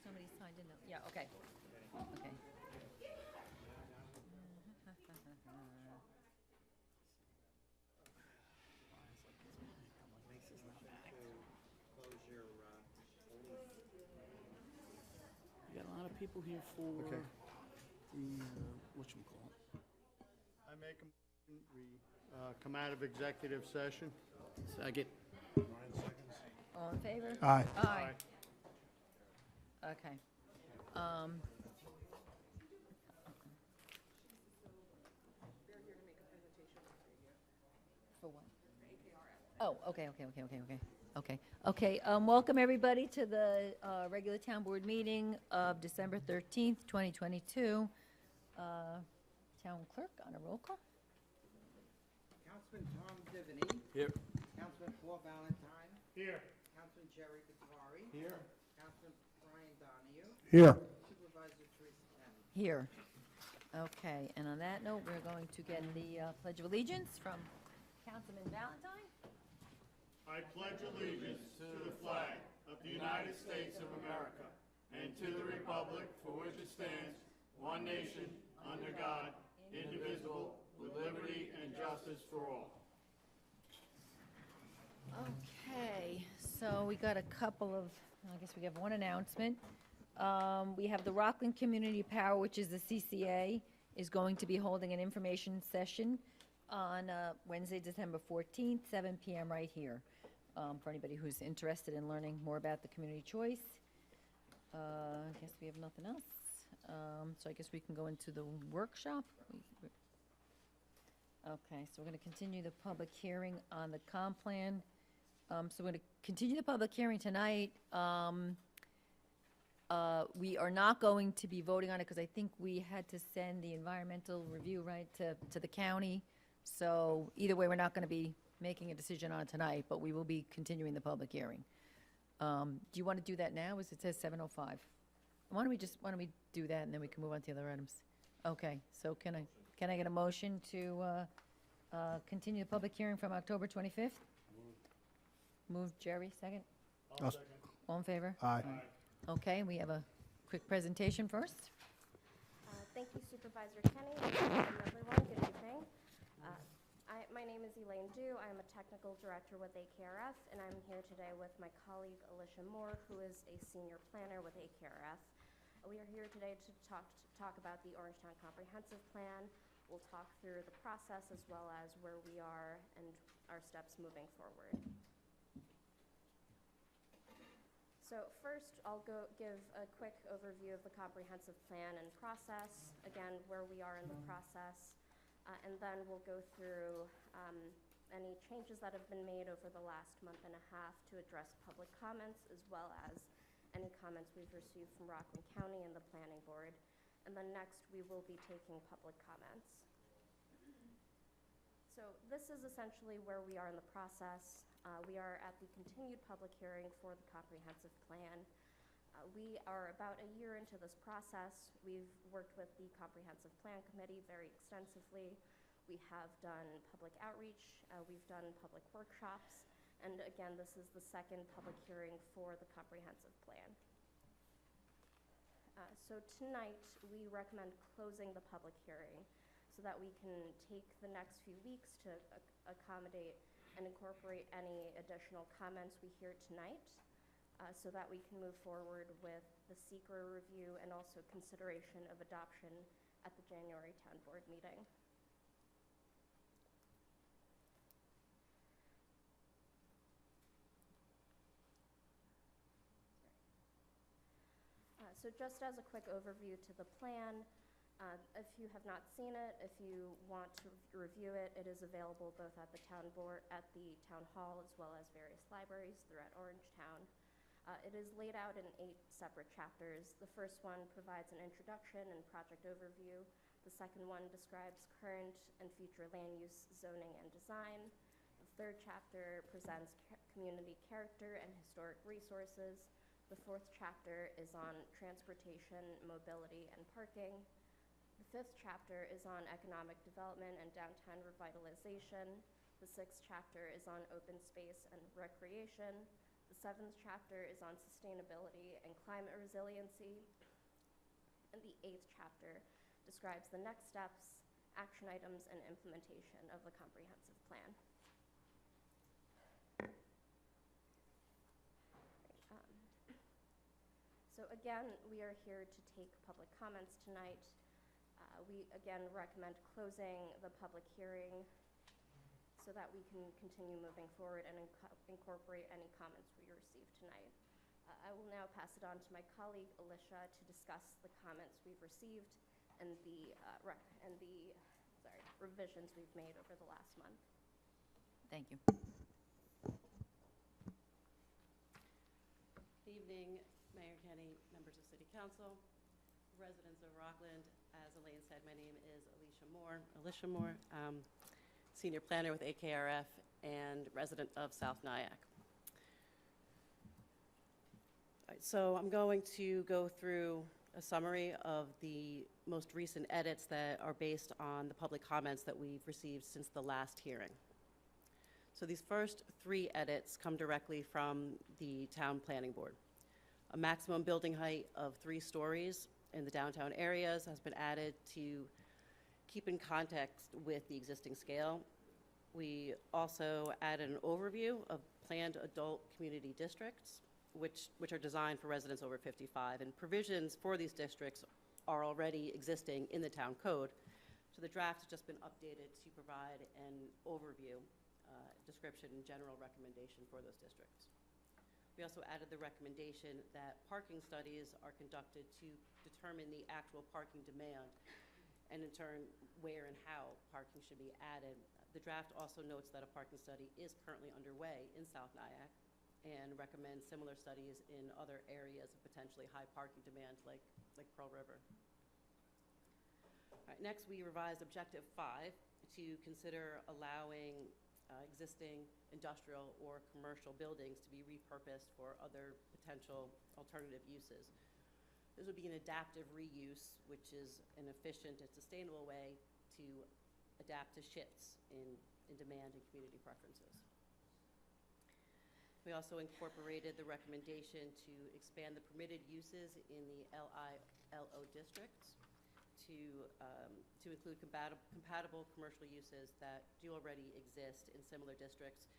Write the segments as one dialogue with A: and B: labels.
A: somebody signed in, yeah, okay, okay.
B: Close your,
C: You got a lot of people here for
D: Okay.
C: the, whatchamacallit.
D: I make a motion, we come out of executive session.
C: Second.
A: All in favor?
D: Aye.
A: Aye. Okay. For what? Oh, okay. Welcome, everybody, to the regular town board meeting of December 13th, 2022. Town clerk on a roll call?
B: Councilman Tom Divany.
C: Here.
B: Councilman Paul Valentine.
D: Here.
B: Councilman Jerry Vitari.
D: Here.
B: Councilman Brian Donahue.
D: Here.
B: Supervisor Teresa Kennedy.
A: Here. Okay, and on that note, we're going to get the Pledge of Allegiance from Councilman Valentine.
E: I pledge allegiance to the flag of the United States of America and to the republic for which it stands, one nation, under God, indivisible, with liberty and justice for all.
A: Okay, so we got a couple of, I guess we have one announcement. We have the Rockland Community Power, which is the CCA, is going to be holding an information session on Wednesday, December 14th, 7 PM right here, for anybody who's interested in learning more about the community choice. I guess we have nothing else. So I guess we can go into the workshop. Okay, so we're going to continue the public hearing on the comp plan. So we're going to continue the public hearing tonight. We are not going to be voting on it because I think we had to send the environmental review, right, to the county. So either way, we're not going to be making a decision on it tonight, but we will be continuing the public hearing. Do you want to do that now, as it says 7:05? Why don't we do that, and then we can move on to the other items? Okay, so can I get a motion to continue the public hearing from October 25th? Move, Jerry, second?
D: I'll second.
A: All in favor?
D: Aye.
A: Okay, we have a quick presentation first.
F: Thank you, Supervisor Kenny. Welcome, everyone. Good evening. My name is Elaine Dew. I am a technical director with AKRF, and I'm here today with my colleague Alicia Moore, who is a senior planner with AKRF. We are here today to talk about the Orangetown Comprehensive Plan. We'll talk through the process as well as where we are and our steps moving forward. So first, I'll give a quick overview of the comprehensive plan and process, again, where we are in the process, and then we'll go through any changes that have been made over the last month and a half to address public comments, as well as any comments we've received from Rockland County and the Planning Board. And then next, we will be taking public comments. So this is essentially where we are in the process. We are at the continued public hearing for the comprehensive plan. We are about a year into this process. We've worked with the Comprehensive Plan Committee very extensively. We have done public outreach, we've done public workshops, and again, this is the second public hearing for the comprehensive plan. So tonight, we recommend closing the public hearing so that we can take the next few weeks to accommodate and incorporate any additional comments we hear tonight, so that we can move forward with the SECR review and also consideration of adoption at the January town board meeting. So just as a quick overview to the plan, if you have not seen it, if you want to review it, it is available both at the town board, at the town hall, as well as various libraries throughout Orangetown. It is laid out in 8 separate chapters. The first one provides an introduction and project overview. The second one describes current and future land use, zoning, and design. The third chapter presents community character and historic resources. The fourth chapter is on transportation, mobility, and parking. The fifth chapter is on economic development and downtown revitalization. The sixth chapter is on open space and recreation. The 7th chapter is on sustainability and climate resiliency. And the 8th chapter describes the next steps, action items, and implementation of the comprehensive plan. So again, we are here to take public comments tonight. We again recommend closing the public hearing so that we can continue moving forward and incorporate any comments we receive tonight. I will now pass it on to my colleague Alicia to discuss the comments we've received and the revisions we've made over the last month.
A: Thank you.
G: Good evening, Mayor Kenny, members of City Council, residents of Rockland. As Elaine said, my name is Alicia Moore, Senior Planner with AKRF and resident of South Nyack. All right, so I'm going to go through a summary of the most recent edits that are based on the public comments that we've received since the last hearing. So these first 3 edits come directly from the Town Planning Board. A maximum building height of 3 stories in the downtown areas has been added to keep in context with the existing scale. We also added an overview of planned adult community districts, which are designed for residents over 55, and provisions for these districts are already existing in the town code. So the draft has just been updated to provide an overview, description, and general recommendation for those districts. We also added the recommendation that parking studies are conducted to determine the actual parking demand, and in turn, where and how parking should be added. The draft also notes that a parking study is currently underway in South Nyack and recommends similar studies in other areas of potentially high parking demand like Pearl River. All right, next, we revised Objective 5 to consider allowing existing industrial or commercial buildings to be repurposed for other potential alternative uses. This would be an adaptive reuse, which is an efficient and sustainable way to adapt to shifts in demand and community preferences. We also incorporated the recommendation to expand the permitted uses in the LILO districts to include compatible commercial uses that do already exist in similar districts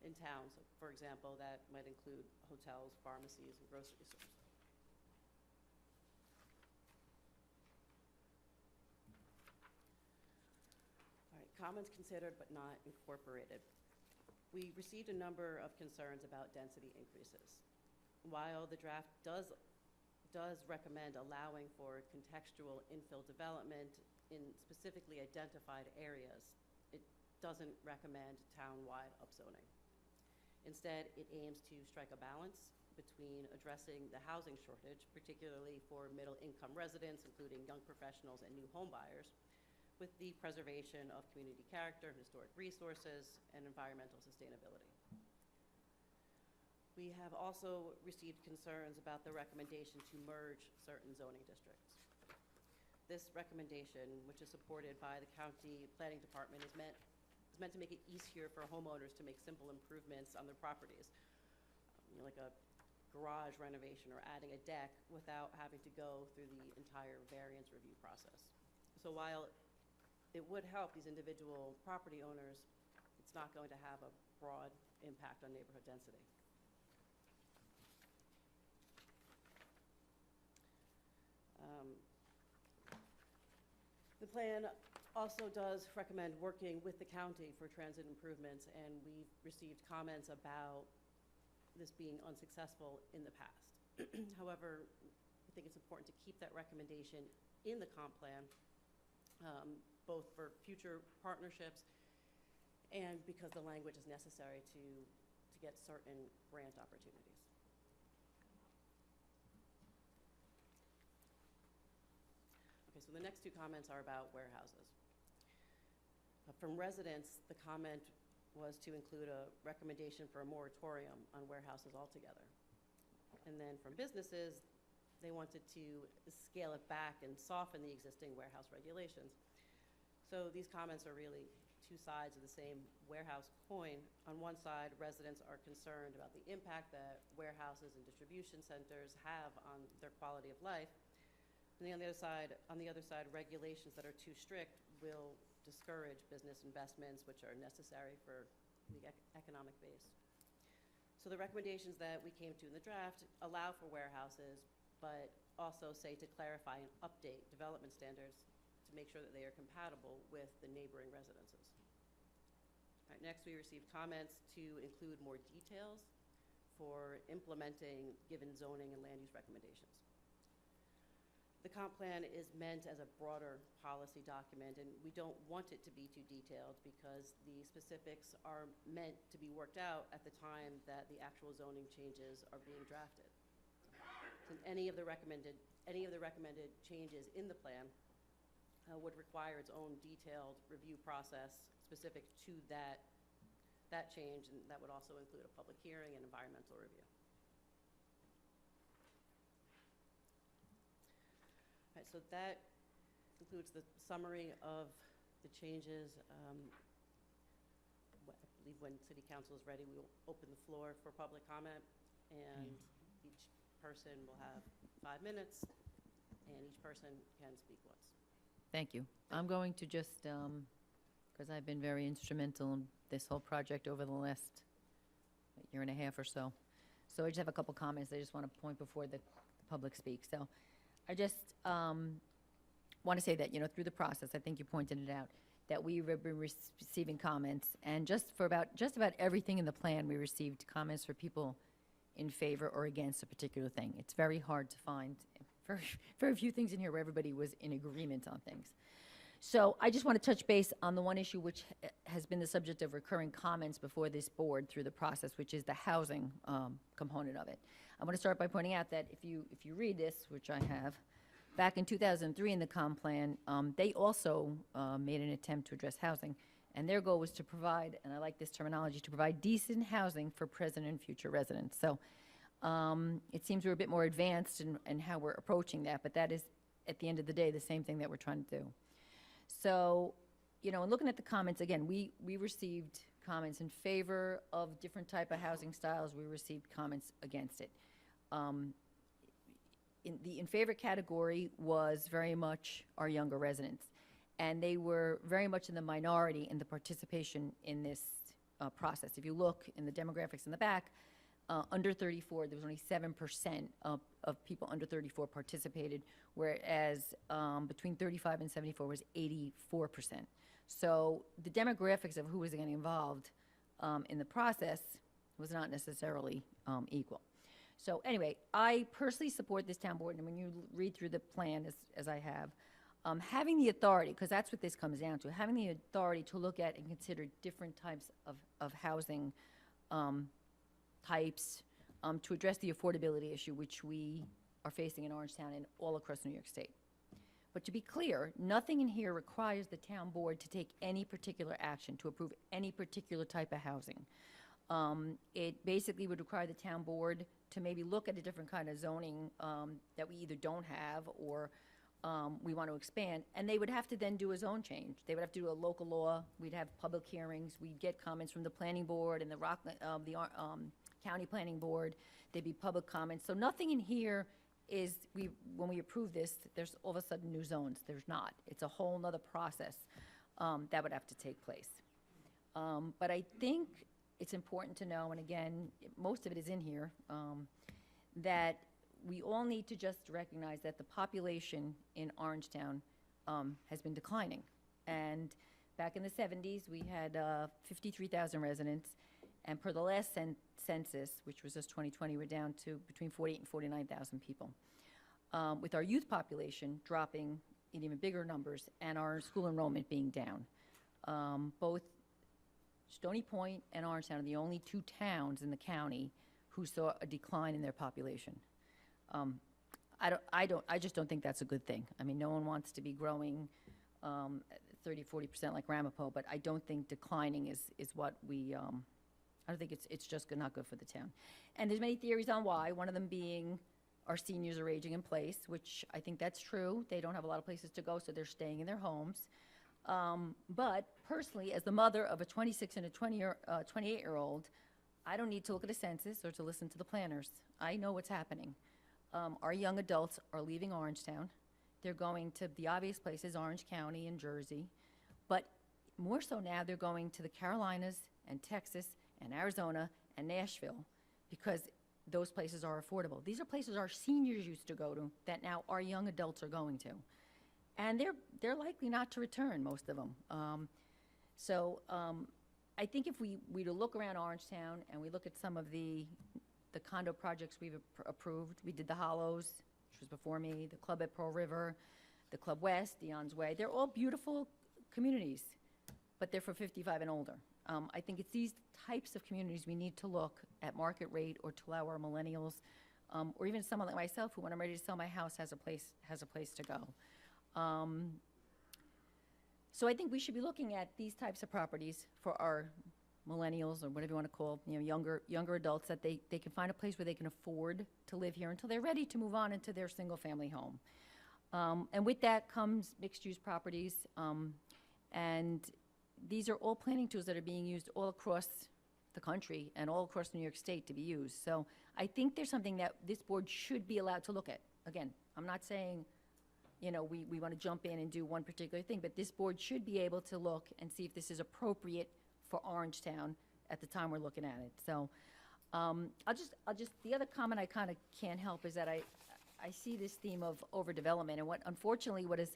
G: in towns. So for example, that might include hotels, pharmacies, and grocery stores. All right, comments considered but not incorporated. We received a number of concerns about density increases. While the draft does recommend allowing for contextual infill development in specifically identified areas, it doesn't recommend town-wide upzoning. Instead, it aims to strike a balance between addressing the housing shortage, particularly for middle-income residents, including young professionals and new home buyers, with the preservation of community character, historic resources, and environmental sustainability. We have also received concerns about the recommendation to merge certain zoning districts. This recommendation, which is supported by the county planning department, is meant to make it easier for homeowners to make simple improvements on their properties, like a garage renovation or adding a deck, without having to go through the entire variance review process. So while it would help these individual property owners, it's not going to have a broad impact on neighborhood density. The plan also does recommend working with the county for transit improvements, and we've received comments about this being unsuccessful in the past. However, I think it's important to keep that recommendation in the comp plan, both for future partnerships and because the language is necessary to get certain grant opportunities. Okay, so the next 2 comments are about warehouses. From residents, the comment was to include a recommendation for a moratorium on warehouses altogether. And then from businesses, they wanted to scale it back and soften the existing warehouse regulations. So these comments are really two sides of the same warehouse coin. On one side, residents are concerned about the impact that warehouses and distribution centers have on their quality of life. And on the other side, regulations that are too strict will discourage business investments, which are necessary for the economic base. So the recommendations that we came to in the draft allow for warehouses, but also say to clarify and update development standards to make sure that they are compatible with the neighboring residences. All right, next, we received comments to include more details for implementing given zoning and land use recommendations. The comp plan is meant as a broader policy document, and we don't want it to be too detailed because the specifics are meant to be worked out at the time that the actual zoning changes are being drafted. And any of the recommended changes in the plan would require its own detailed review process specific to that change, and that would also include a public hearing and environmental review. All right, so that concludes the summary of the changes. I believe when City Council is ready, we will open the floor for public comment, and each person will have 5 minutes, and each person can speak once.
A: Thank you. I'm going to just, because I've been very instrumental in this whole project over the last year and a half or so. So I just have a couple comments I just want to point before the public speaks. So I just want to say that, through the process, I think you pointed it out, that we have been receiving comments, and just about everything in the plan, we received comments for people in favor or against a particular thing. It's very hard to find very few things in here where everybody was in agreement on things. So I just want to touch base on the one issue which has been the subject of recurring comments before this board through the process, which is the housing component of it. I want to start by pointing out that if you read this, which I have, back in 2003 in the comp plan, they also made an attempt to address housing, and their goal was to provide, and I like this terminology, to provide decent housing for present and future residents. So it seems we're a bit more advanced in how we're approaching that, but that is, at the end of the day, the same thing that we're trying to do. So, in looking at the comments, again, we received comments in favor of different type of housing styles. We received comments against it. In favor category was very much our younger residents, and they were very much in the minority in the participation in this process. If you look in the demographics in the back, under 34, there was only 7% of people under 34 participated, whereas between 35 and 74 was 84%. So the demographics of who was getting involved in the process was not necessarily equal. So anyway, I personally support this town board, and when you read through the plan, as I have, having the authority, because that's what this comes down to, having the authority to look at and consider different types of housing types to address the affordability issue, which we are facing in Orangetown and all across New York State. But to be clear, nothing in here requires the town board to take any particular action to approve any particular type of housing. It basically would require the town board to maybe look at a different kind of zoning that we either don't have or we want to expand, and they would have to then do a zone change. They would have to do a local law. We'd have public hearings. We'd get comments from the planning board and the county planning board. There'd be public comments. So nothing in here is, when we approve this, there's all of a sudden new zones. There's not. It's a whole nother process that would have to take place. But I think it's important to know, and again, most of it is in here, that we all need to just recognize that the population in Orangetown has been declining. And back in the 70s, we had 53,000 residents, and per the last census, which was just 2020, we're down to between 48 and 49,000 people. With our youth population dropping in even bigger numbers and our school enrollment being down. Both Stony Point and Orangetown are the only two towns in the county who saw a decline in their population. I just don't think that's a good thing. I mean, no one wants to be growing 30, 40% like Ramapo, but I don't think declining is what we, I don't think it's just not good for the town. And there's many theories on why, one of them being our seniors are aging in place, which I think that's true. They don't have a lot of places to go, so they're staying in their homes. But personally, as the mother of a 26 and a 28-year-old, I don't need to look at a census or to listen to the planners. I know what's happening. Our young adults are leaving Orangetown. They're going to the obvious places, Orange County and Jersey. But more so now, they're going to the Carolinas and Texas and Arizona and Nashville because those places are affordable. These are places our seniors used to go to that now our young adults are going to. And they're likely not to return, most of them. I think if we to look around Orangetown and we look at some of the condo projects we've approved, we did the Hollows, which was before me, the Club at Pearl River, the Club West, Dion's Way. They're all beautiful communities, but they're for 55 and older. I think it's these types of communities we need to look at market rate or to allow our millennials, or even someone like myself who, when I'm ready to sell my house, has a place to go. So I think we should be looking at these types of properties for our millennials, or whatever you want to call, younger adults, that they can find a place where they can afford to live here until they're ready to move on into their single-family home. And with that comes mixed-use properties, and these are all planning tools that are being used all across the country and all across New York State to be used. So I think there's something that this board should be allowed to look at. Again, I'm not saying, we want to jump in and do one particular thing, but this board should be able to look and see if this is appropriate for Orangetown at the time we're looking at it. So the other comment I kind of can't help is that I see this theme of overdevelopment, and unfortunately what has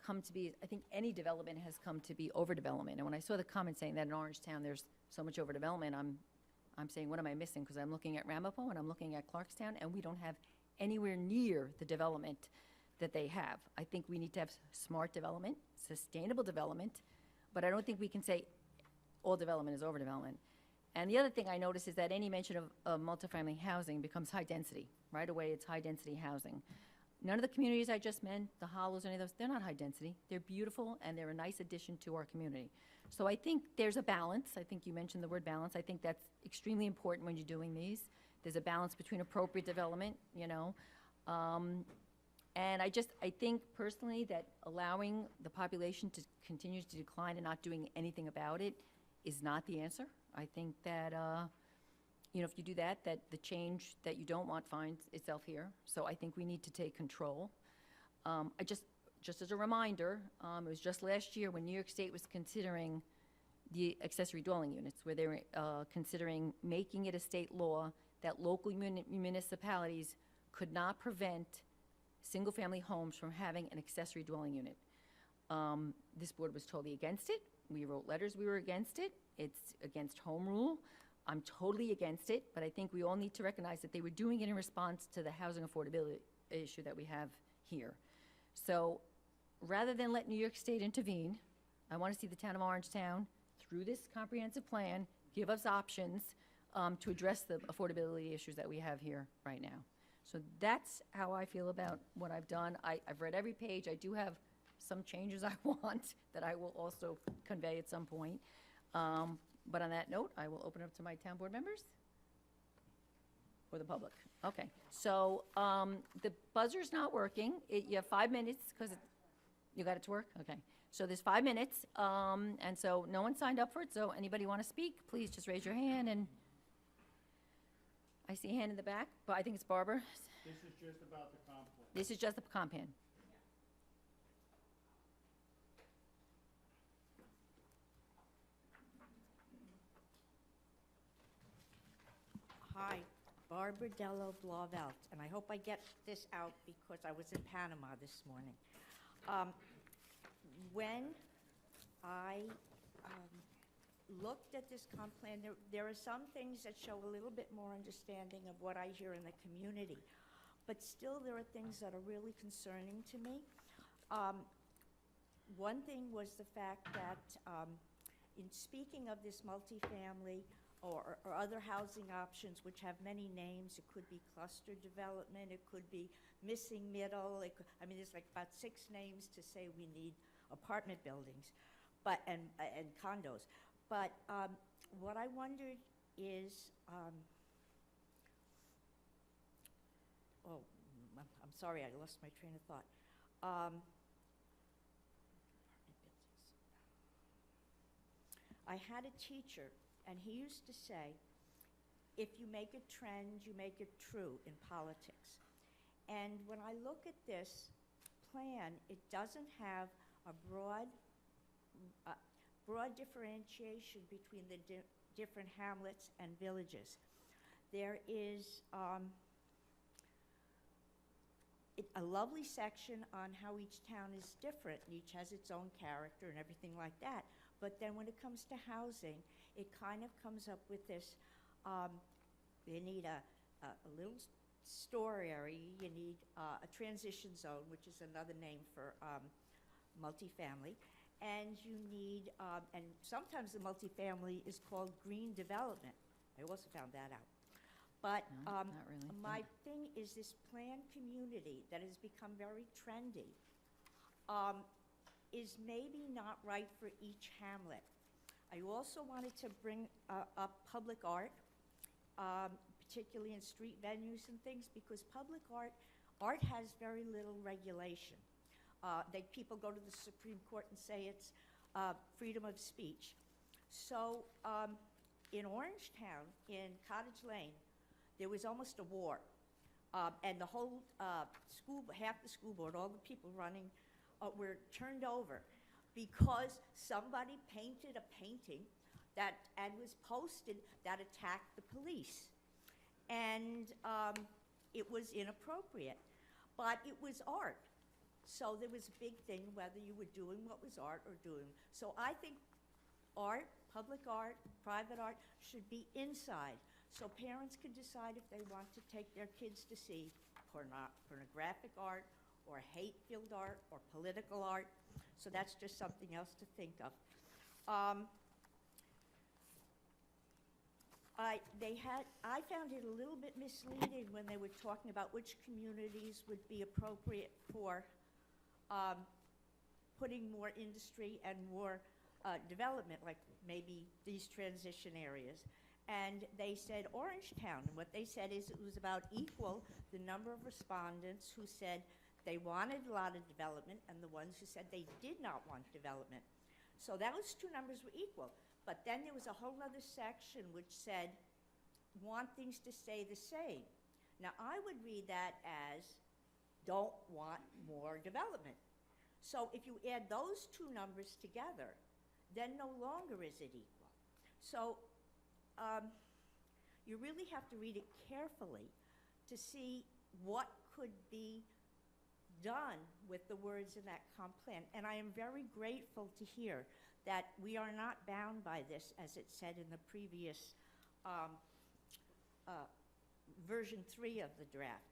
A: come to be, I think any development has come to be overdevelopment. And when I saw the comment saying that in Orangetown there's so much overdevelopment, I'm saying, what am I missing? Because I'm looking at Ramapo and I'm looking at Clarkstown, and we don't have anywhere near the development that they have. I think we need to have smart development, sustainable development, but I don't think we can say all development is overdevelopment. And the other thing I notice is that any mention of multifamily housing becomes high density. Right away, it's high density housing. None of the communities I just mentioned, the Hollows, any of those, they're not high density. They're beautiful, and they're a nice addition to our community. So I think there's a balance. I think you mentioned the word balance. I think that's extremely important when you're doing these. There's a balance between appropriate development, and I think personally that allowing the population to continue to decline and not doing anything about it is not the answer. I think that, if you do that the change that you don't want finds itself here. So I think we need to take control. Just as a reminder, it was just last year when New York State was considering the accessory dwelling units, where they were considering making it a state law that local municipalities could not prevent single-family homes from having an accessory dwelling unit. This board was totally against it. We wrote letters, we were against it. It's against home rule. I'm totally against it, but I think we all need to recognize that they were doing it in response to the housing affordability issue that we have here. So rather than let New York State intervene, I want to see the town of Orangetown, through this comprehensive plan, give us options to address the affordability issues that we have here right now. So that's how I feel about what I've done. I've read every page. I do have some changes I want that I will also convey at some point. But on that note, I will open up to my town board members or the public. Okay, so the buzzer's not working. You have 5 minutes because you got it to work? Okay, so there's 5 minutes, and so no one signed up for it, so anybody want to speak, please just raise your hand. And I see a hand in the back, but I think it's Barbara.
D: This is just about the comp plan.
A: This is just the comp plan.
H: Hi, Barbara Dello Blauvelt, and I hope I get this out because I was in Panama this morning. When I looked at this comp plan, there are some things that show a little bit more understanding of what I hear in the community, but still there are things that are really concerning to me. One thing was the fact that in speaking of this multifamily or other housing options, which have many names. It could be cluster development, it could be missing middle, there's like about 6 names to say we need apartment buildings, and condos. But what I wondered is, I'm sorry, I lost my train of thought. I had a teacher, and he used to say, if you make a trend, you make it true in politics. And when I look at this plan, it doesn't have a broad differentiation between the different hamlets and villages. There is a lovely section on how each town is different, and each has its own character and everything like that. But then when it comes to housing, it kind of comes up with this, you need a little store area, you need a transition zone, which is another name for multifamily, and you need, and sometimes the multifamily is called green development. I also found that out. But
A: No, not really.
H: my thing is this planned community that has become very trendy is maybe not right for each hamlet. I also wanted to bring up public art, particularly in street venues and things, because public art has very little regulation. People go to the Supreme Court and say it's freedom of speech. So in Orangetown, in Cottage Lane, there was almost a war. And the whole half the school board, all the people running, were turned over because somebody painted a painting and was posted that attacked the police. And it was inappropriate, but it was art. So there was a big thing whether you were doing what was art or doing. So I think art, public art, private art should be inside. So parents can decide if they want to take their kids to see pornographic art or hate-filled art or political art. So that's just something else to think of. I found it a little bit misleading when they were talking about which communities would be appropriate for putting more industry and more development, like maybe these transition areas. And they said Orangetown. And what they said is it was about equal the number of respondents who said they wanted a lot of development and the ones who said they did not want development. So those two numbers were equal. But then there was a whole other section which said, want things to stay the same. Now, I would read that as, don't want more development. So if you add those two numbers together, then no longer is it equal. So you really have to read it carefully to see what could be done with the words in that comp plan. And I am very grateful to hear that we are not bound by this, as it said in the previous version 3 of the draft.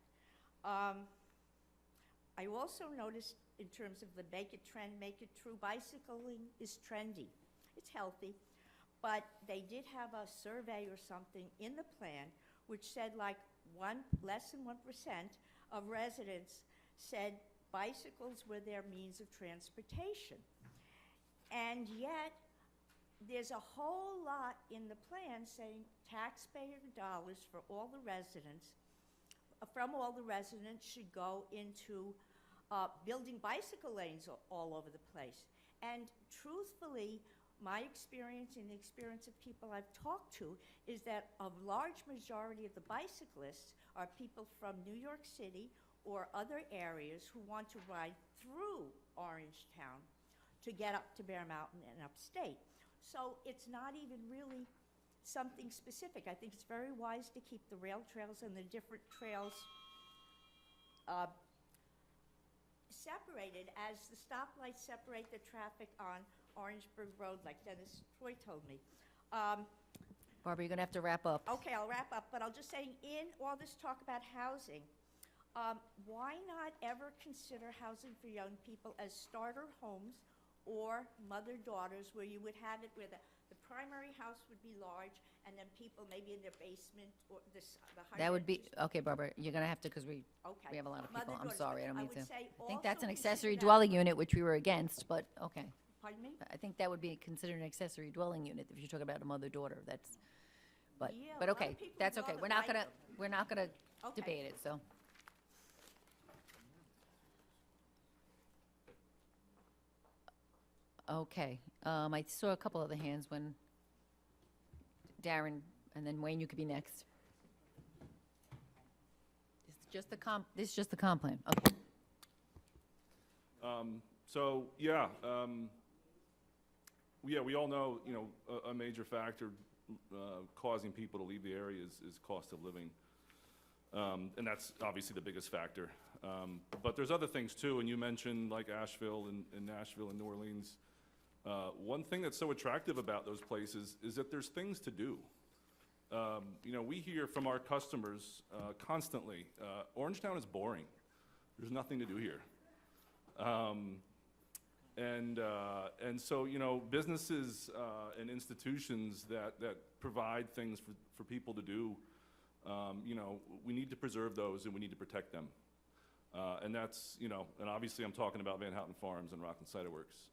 H: I also noticed in terms of the make it trend, make it true, bicycling is trendy. It's healthy. But they did have a survey or something in the plan which said like less than 1% of residents said bicycles were their means of transportation. And yet, there's a whole lot in the plan saying taxpayer dollars for all the residents, from all the residents should go into building bicycle lanes all over the place. And truthfully, my experience and the experience of people I've talked to is that a large majority of the bicyclists are people from New York City or other areas who want to ride through Orangetown to get up to Bear Mountain and upstate. So it's not even really something specific. I think it's very wise to keep the rail trails and the different trails separated as the stoplights separate the traffic on Orangeburg Road, like Dennis Troy told me.
A: Barbara, you're going to have to wrap up.
H: Okay, I'll wrap up, but I'll just say, in all this talk about housing, why not ever consider housing for young people as starter homes or mother-daughters, where you would have it where the primary house would be large, and then people maybe in their basement or the
A: That would be, okay, Barbara, you're going to have to, because we
H: Okay.
A: have a lot of people. I'm
H: Mother-daughters,
A: sorry, I
H: but
A: don't mean
H: would
A: to.
H: say
A: I think that's
H: also
A: an accessory
H: consider
A: dwelling unit, which we were against, but okay.
H: Pardon me?
A: I think that would be considered an accessory dwelling unit if you're talking about a mother-daughter. That's, but
H: Yeah, a lot of
A: okay,
H: people
A: that's
H: love
A: okay.
H: it,
A: We're not
H: like
A: gonna,
H: them.
A: we're not gonna
H: Okay.
A: debate it, so. Okay, I saw a couple other hands when Darren, and then Wayne, you could be next. This is just the comp plan, okay.
I: So, yeah, we all know, you know, a major factor causing people to leave the area is cost of living. And that's obviously the biggest factor. But there's other things too, and you mentioned like Asheville and Nashville and New Orleans. One thing that's so attractive about those places is that there's things to do. You know, we hear from our customers constantly, Orangetown is boring. There's nothing to do here. And so, you know, businesses and institutions that provide things for people to do, you know, we need to preserve those and we need to protect them. And that's, you know, and obviously I'm talking about Van Houten Farms and Rockland Cider Works.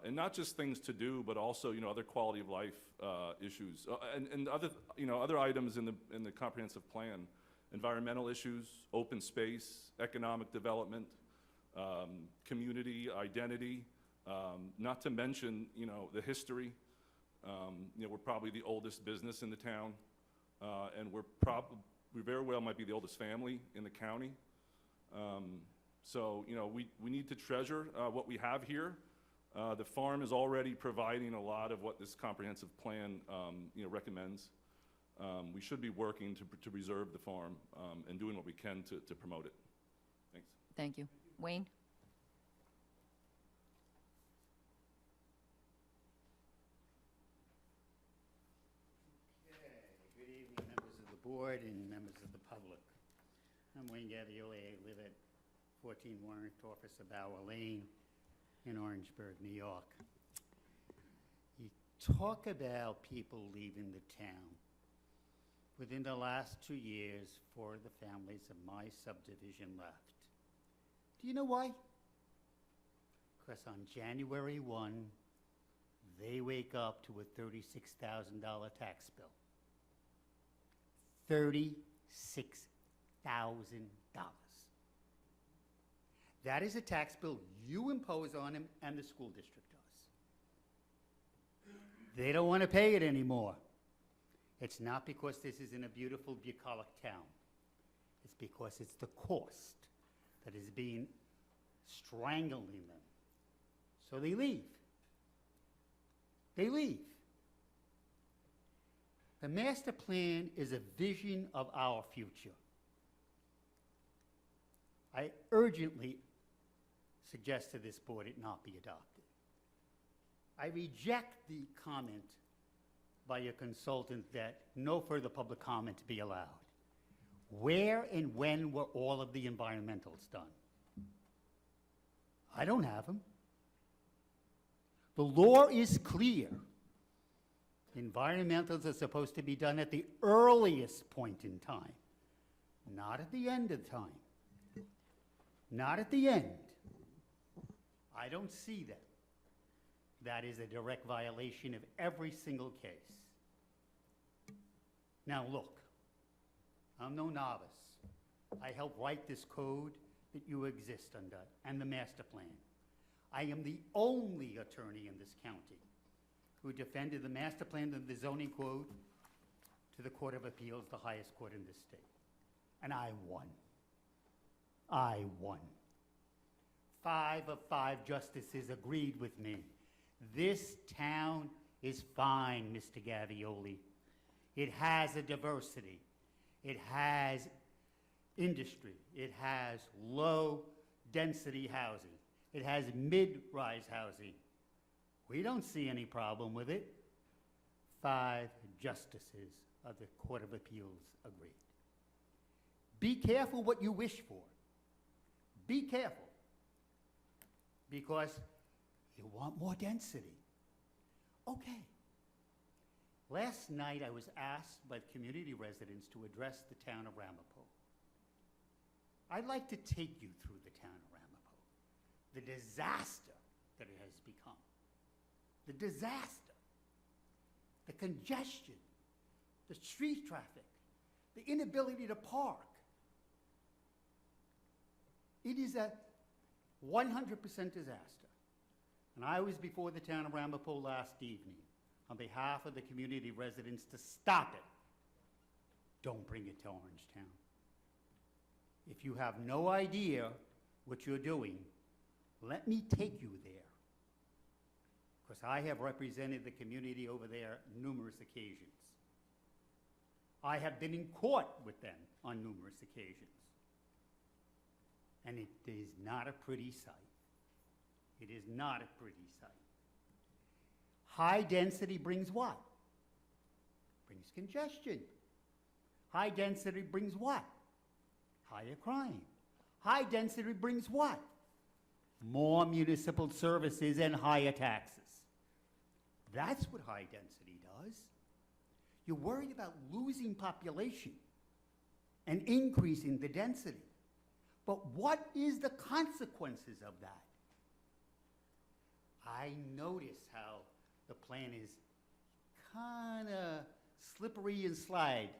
I: And not just things to do, but also, you know, other quality of life issues and other, you know, other items in the comprehensive plan, environmental issues, open space, economic development, community identity, not to mention, you know, the history. You know, we're probably the oldest business in the town, and we very well might be the oldest family in the county. So, you know, we need to treasure what we have here. The farm is already providing a lot of what this comprehensive plan, you know, recommends. We should be working to preserve the farm and doing what we can to promote it. Thanks.
A: Thank you. Wayne?
J: Good evening, members of the board and members of the public. I'm Wayne Gavioli. I live at 14 Warrant Officer Bauer Lane in Orangeburg, New York. You talk about people leaving the town. Within the last 2 years, 4 of the families of my subdivision left. Do you know why? Because on January 1, they wake up to a $36,000 tax bill. $36,000. That is a tax bill you impose on them and the school district does. They don't want to pay it anymore. It's not because this is in a beautiful bucolic town. It's because it's the cost that is being strangling them. So they leave. They leave. The master plan is a vision of our future. I urgently suggest to this board it not be adopted. I reject the comment by a consultant that no further public comment be allowed. Where and when were all of the environmentals done? I don't have them. The law is clear. Environmentals are supposed to be done at the earliest point in time, not at the end of time. Not at the end. I don't see that. That is a direct violation of every single case. Now look, I'm no novice. I helped write this code that you exist under and the master plan. I am the only attorney in this county who defended the master plan and the zoning code to the Court of Appeals, the highest court in this state. And I won. I won. 5 of 5 justices agreed with me. This town is fine, Mr. Gavioli. It has a diversity. It has industry. It has low-density housing. It has mid-rise housing. We don't see any problem with it. 5 justices of the Court of Appeals agreed. Be careful what you wish for. Be careful. Because you want more density. Okay. Last night I was asked by community residents to address the town of Ramapo. I'd like to take you through the town of Ramapo. The disaster that it has become. The disaster. The congestion. The street traffic. The inability to park. It is a 100% disaster. And I was before the town of Ramapo last evening. on behalf of the community residents to stop it. Don't bring it to Orangetown. If you have no idea what you're doing, let me take you there. Because I have represented the community over there numerous occasions. I have been in court with them on numerous occasions. And it is not a pretty sight. It is not a pretty sight. High density brings what? Brings congestion. High density brings what? Higher crime. High density brings what? More municipal services and higher taxes. That's what high density does. You're worried about losing population and increasing the density. But what is the consequences of that? I notice how the plan is kind of slippery and slide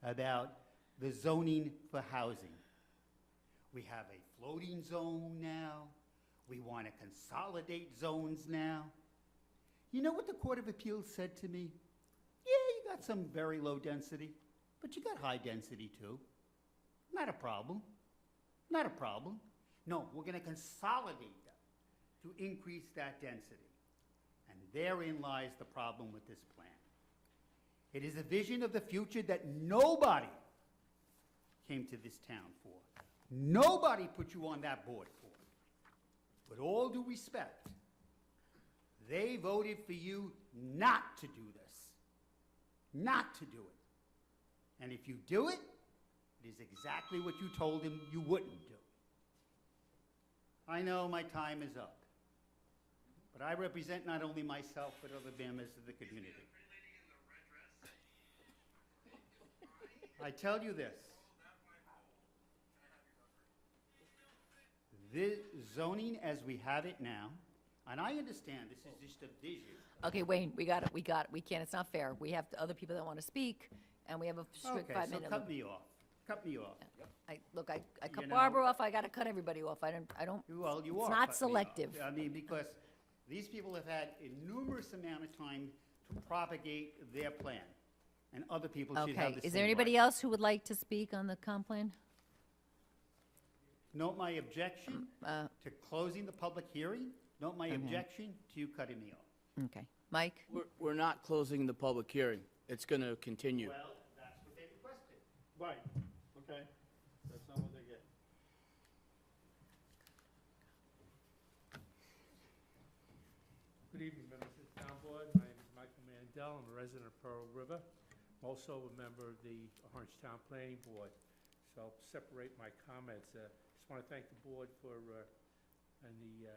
J: about the zoning for housing. We have a floating zone now. We want to consolidate zones now. You know what the Court of Appeals said to me? Yeah, you got some very low density, but you got high density too. Not a problem. Not a problem. No, we're going to consolidate them to increase that density. And therein lies the problem with this plan. It is a vision of the future that nobody came to this town for. Nobody put you on that board for. With all due respect, they voted for you not to do this. Not to do it. And if you do it, it is exactly what you told them you wouldn't do. I know my time is up, but I represent not only myself, but other members of the community. I tell you this. This zoning as we have it now, and I understand this is just a vision.
A: Okay, Wayne, we got it, we can't, it's not fair. We have other people that want to speak, and we have a strict
J: Okay,
A: 5-minute.
J: so cut me off. Cut me off.
A: I cut
J: You know-
A: Barbara off, I gotta cut everybody off. I don't,
J: Well, you
A: It's
J: are.
A: not
J: cutting me off.
A: selective.
J: I mean, because these people have had a numerous amount of time to propagate their plan, and other people should have
A: okay.
J: the
A: Is there
J: same
A: anybody
J: right.
A: else who would like to speak on the comp plan?
J: Note my objection
A: Uh,
J: to closing the public hearing. Note my objection to you cutting me off.
A: Okay. Mike?
C: We're not closing the public hearing. It's going to continue.
J: Well, that's what they requested.
D: Right, okay. That's not what they get. Good evening, members of the town board. My name is Michael Mandel. I'm a resident of Pearl River. I'm also a member of the Orangetown Planning Board. So I'll separate my comments. Just want to thank the board for, and the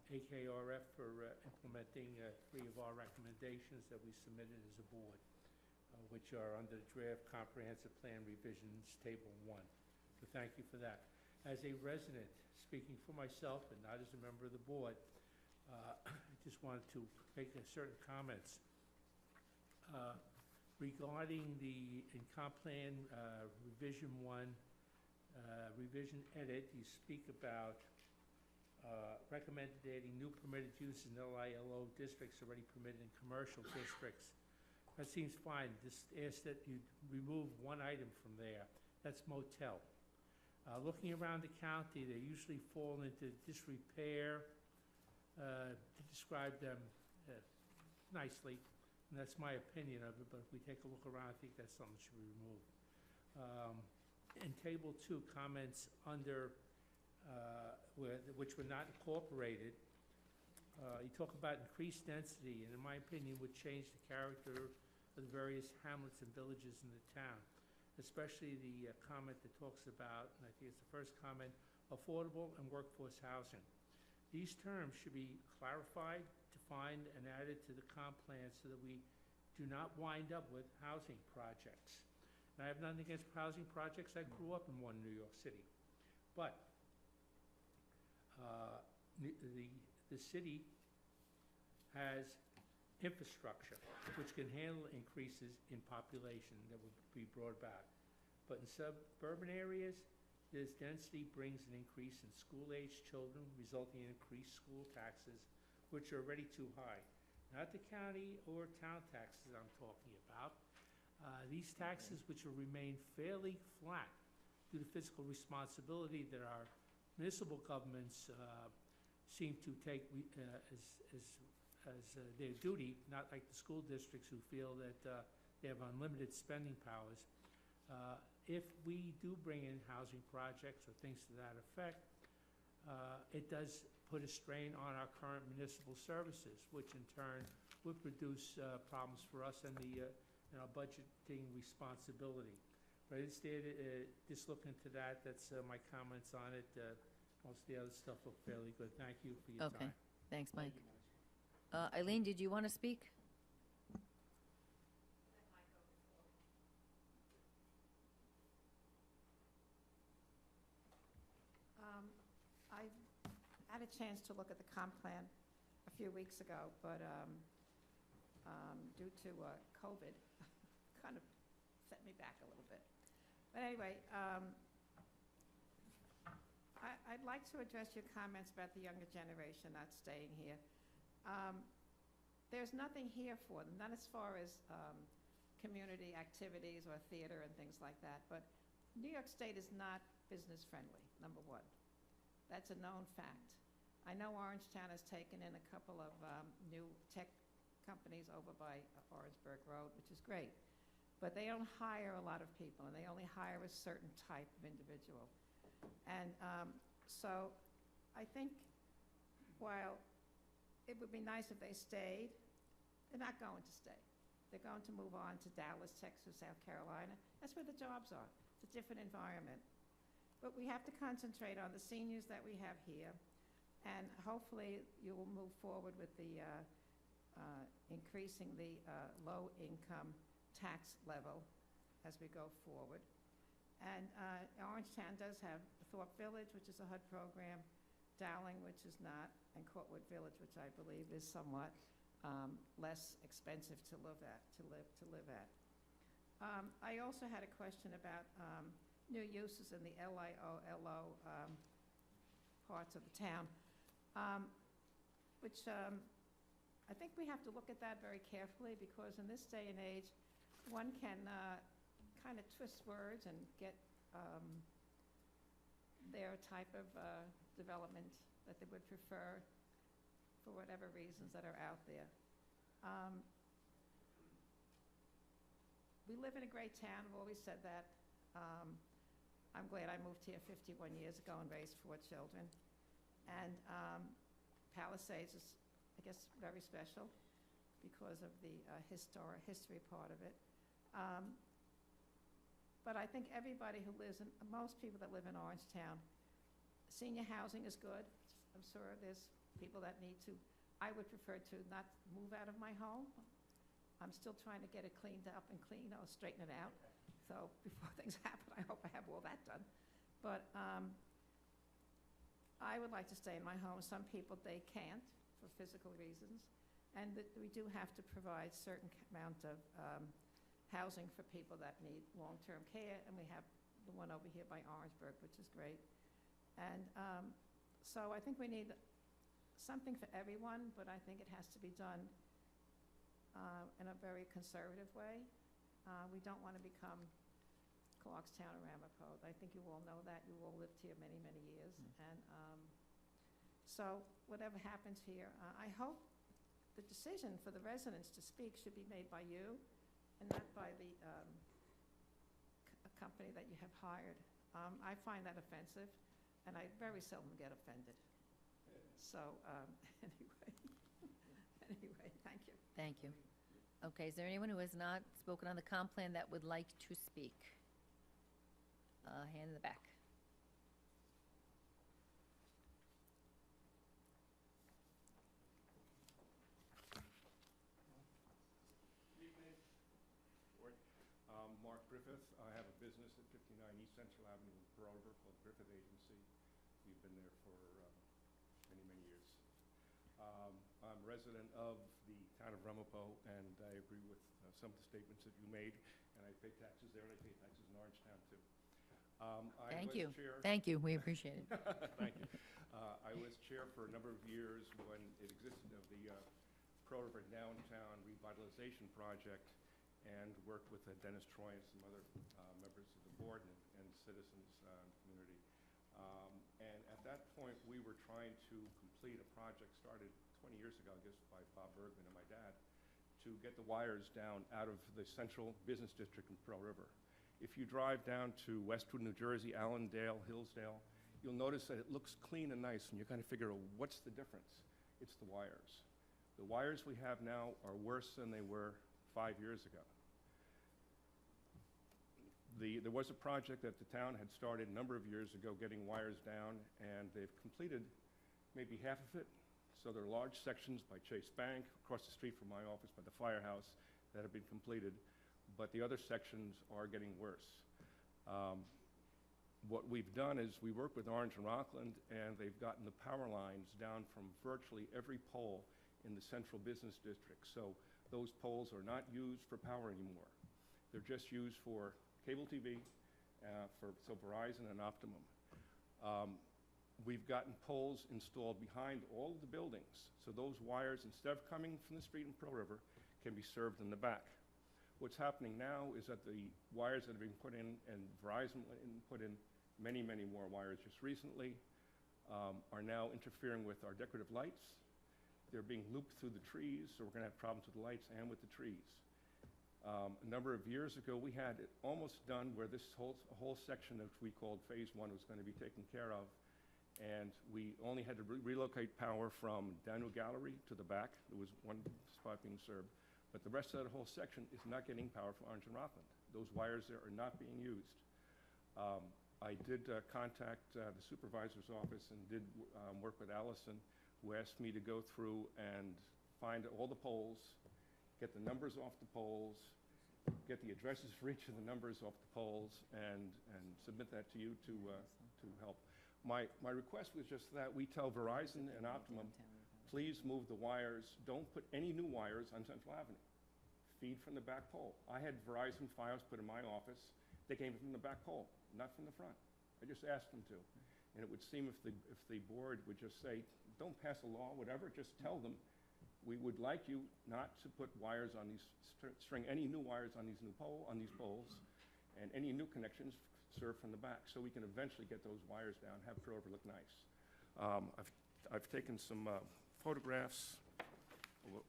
D: AKRF for implementing 3 of our recommendations that we submitted as a board, which are under the draft comprehensive plan revisions, table 1. So thank you for that. As a resident, speaking for myself and not as a member of the board, I just wanted to make certain comments. Regarding the comp plan revision 1, revision edit, you speak about recommended adding new permitted use in LILO districts already permitted in commercial districts. That seems fine. Just ask that you remove one item from there. That's motel. Looking around the county, they usually fall into disrepair, to describe them nicely. And that's my opinion of it, but if we take a look around, I think that's something that should be removed. In table 2, comments under, which were not incorporated, you talk about increased density, and in my opinion, would change the character of the various hamlets and villages in the town, especially the comment that talks about, and I think it's the first comment, affordable and workforce housing. These terms should be clarified, defined, and added to the comp plan so that we do not wind up with housing projects. And I have nothing against housing projects. I grew up in one in New York City. But the city has infrastructure which can handle increases in population that would be brought back. But in suburban areas, this density brings an increase in school-aged children, resulting in increased school taxes, which are already too high. not the county or town taxes I'm talking about. These taxes, which will remain fairly flat due to fiscal responsibility that our municipal governments seem to take as their duty, not like the school districts who feel that they have unlimited spending powers. If we do bring in housing projects or things to that effect, it does put a strain on our current municipal services, which in turn would produce problems for us and our budgeting responsibility. But it's there to just look into that. That's my comments on it. Most of the other stuff look fairly good. Thank you for your
A: Okay,
D: time.
A: thanks, Mike. Eileen, did you want to speak?
K: I had a chance to look at the comp plan a few weeks ago, but due to COVID, kind of set me back a little bit. But anyway, I'd like to address your comments about the younger generation not staying here. There's nothing here for them, not as far as community activities or theater and things like that, but New York State is not business friendly, number one. That's a known fact. I know Orangetown has taken in a couple of new tech companies over by Orangeburg Road, which is great. But they don't hire a lot of people, and they only hire a certain type of individual. And so I think while it would be nice if they stayed, they're not going to stay. They're going to move on to Dallas, Texas, South Carolina. That's where the jobs are. It's a different environment. But we have to concentrate on the seniors that we have here, and hopefully you will move forward with the increasing the low-income tax level as we go forward. And Orangetown does have Thorpe Village, which is a HUD program, Dowling, which is not, and Courtwood Village, which I believe is somewhat less expensive to live at. I also had a question about new uses in the LIO parts of the town, which I think we have to look at that very carefully, because in this day and age, one can kind of twist words and get their type of development that they would prefer for whatever reasons that are out there. We live in a great town. I've always said that. I'm glad I moved here 51 years ago and raised 4 children. And Palisades is, I guess, very special because of the history part of it. But I think everybody who lives in, most people that live in Orangetown, senior housing is good. I'm sure there's people that need to. I would prefer to not move out of my home. I'm still trying to get it cleaned up and straighten it out. So before things happen, I hope I have all that done. But I would like to stay in my home. Some people, they can't for physical reasons. And we do have to provide certain amount of housing for people that need long-term care. And we have the one over here by Orangeburg, which is great. And so I think we need something for everyone, but I think it has to be done in a very conservative way. We don't want to become Clarkstown or Ramapo. I think you all know that. You all lived here many, many years. And so whatever happens here, I hope the decision for the residents to speak should be made by you and not by the a company that you have hired. I find that offensive, and I very seldom get offended. So anyway, thank you.
A: Thank you. Okay, is there anyone who has not spoken on the comp plan that would like to speak? Hand in the back.
L: Mark Griffith. I have a business at 59 East Central Avenue in Pearl River called Griffith Agency. We've been there for many, many years. I'm a resident of the town of Ramapo, and I agree with some of the statements that you made, and I pay taxes there, and I pay taxes in Orangetown, too.
A: Thank you. Thank you. We appreciate it.
L: Thank you. I was chair for a number of years when it existed of the Pearl River Downtown Revitalization Project and worked with Dennis Troy and some other members of the board and citizens community. And at that point, we were trying to complete a project started 20 years ago, I guess, by Bob Bergman and my dad, to get the wires down out of the central business district in Pearl River. If you drive down to Westwood, New Jersey, Allendale, Hillsdale, you'll notice that it looks clean and nice, and you kind of figure, what's the difference? It's the wires. The wires we have now are worse than they were 5 years ago. There was a project that the town had started a number of years ago getting wires down, and they've completed maybe half of it. So there are large sections by Chase Bank, across the street from my office by the firehouse, that have been completed, but the other sections are getting worse. What we've done is we work with Orange and Rockland, and they've gotten the power lines down from virtually every pole in the central business district. So those poles are not used for power anymore. They're just used for cable TV, so Verizon and Optimum. We've gotten poles installed behind all of the buildings, so those wires, instead of coming from the street in Pearl River, can be served in the back. What's happening now is that the wires that are being put in, and Verizon put in many, many more wires just recently, are now interfering with our decorative lights. They're being looped through the trees, so we're going to have problems with the lights and with the trees. A number of years ago, we had it almost done where this whole section, which we called Phase 1, was going to be taken care of, and we only had to relocate power from Daniel Gallery to the back. There was one spot being served, but the rest of that whole section is not getting power from Orange and Rockland. Those wires there are not being used. I did contact the supervisor's office and did work with Allison, who asked me to go through and find all the poles, get the numbers off the poles, get the addresses for each of the numbers off the poles, and submit that to you to help. My request was just that we tell Verizon and Optimum, please move the wires. Don't put any new wires on Central Avenue. Feed from the back pole. I had Verizon files put in my office. They came from the back pole, not from the front. I just asked them to. And it would seem if the board would just say, don't pass a law, whatever, just tell them, we would like you not to put wires on these, string any new wires on these poles, and any new connections served from the back, so we can eventually get those wires down, have Pearl River look nice. I've taken some photographs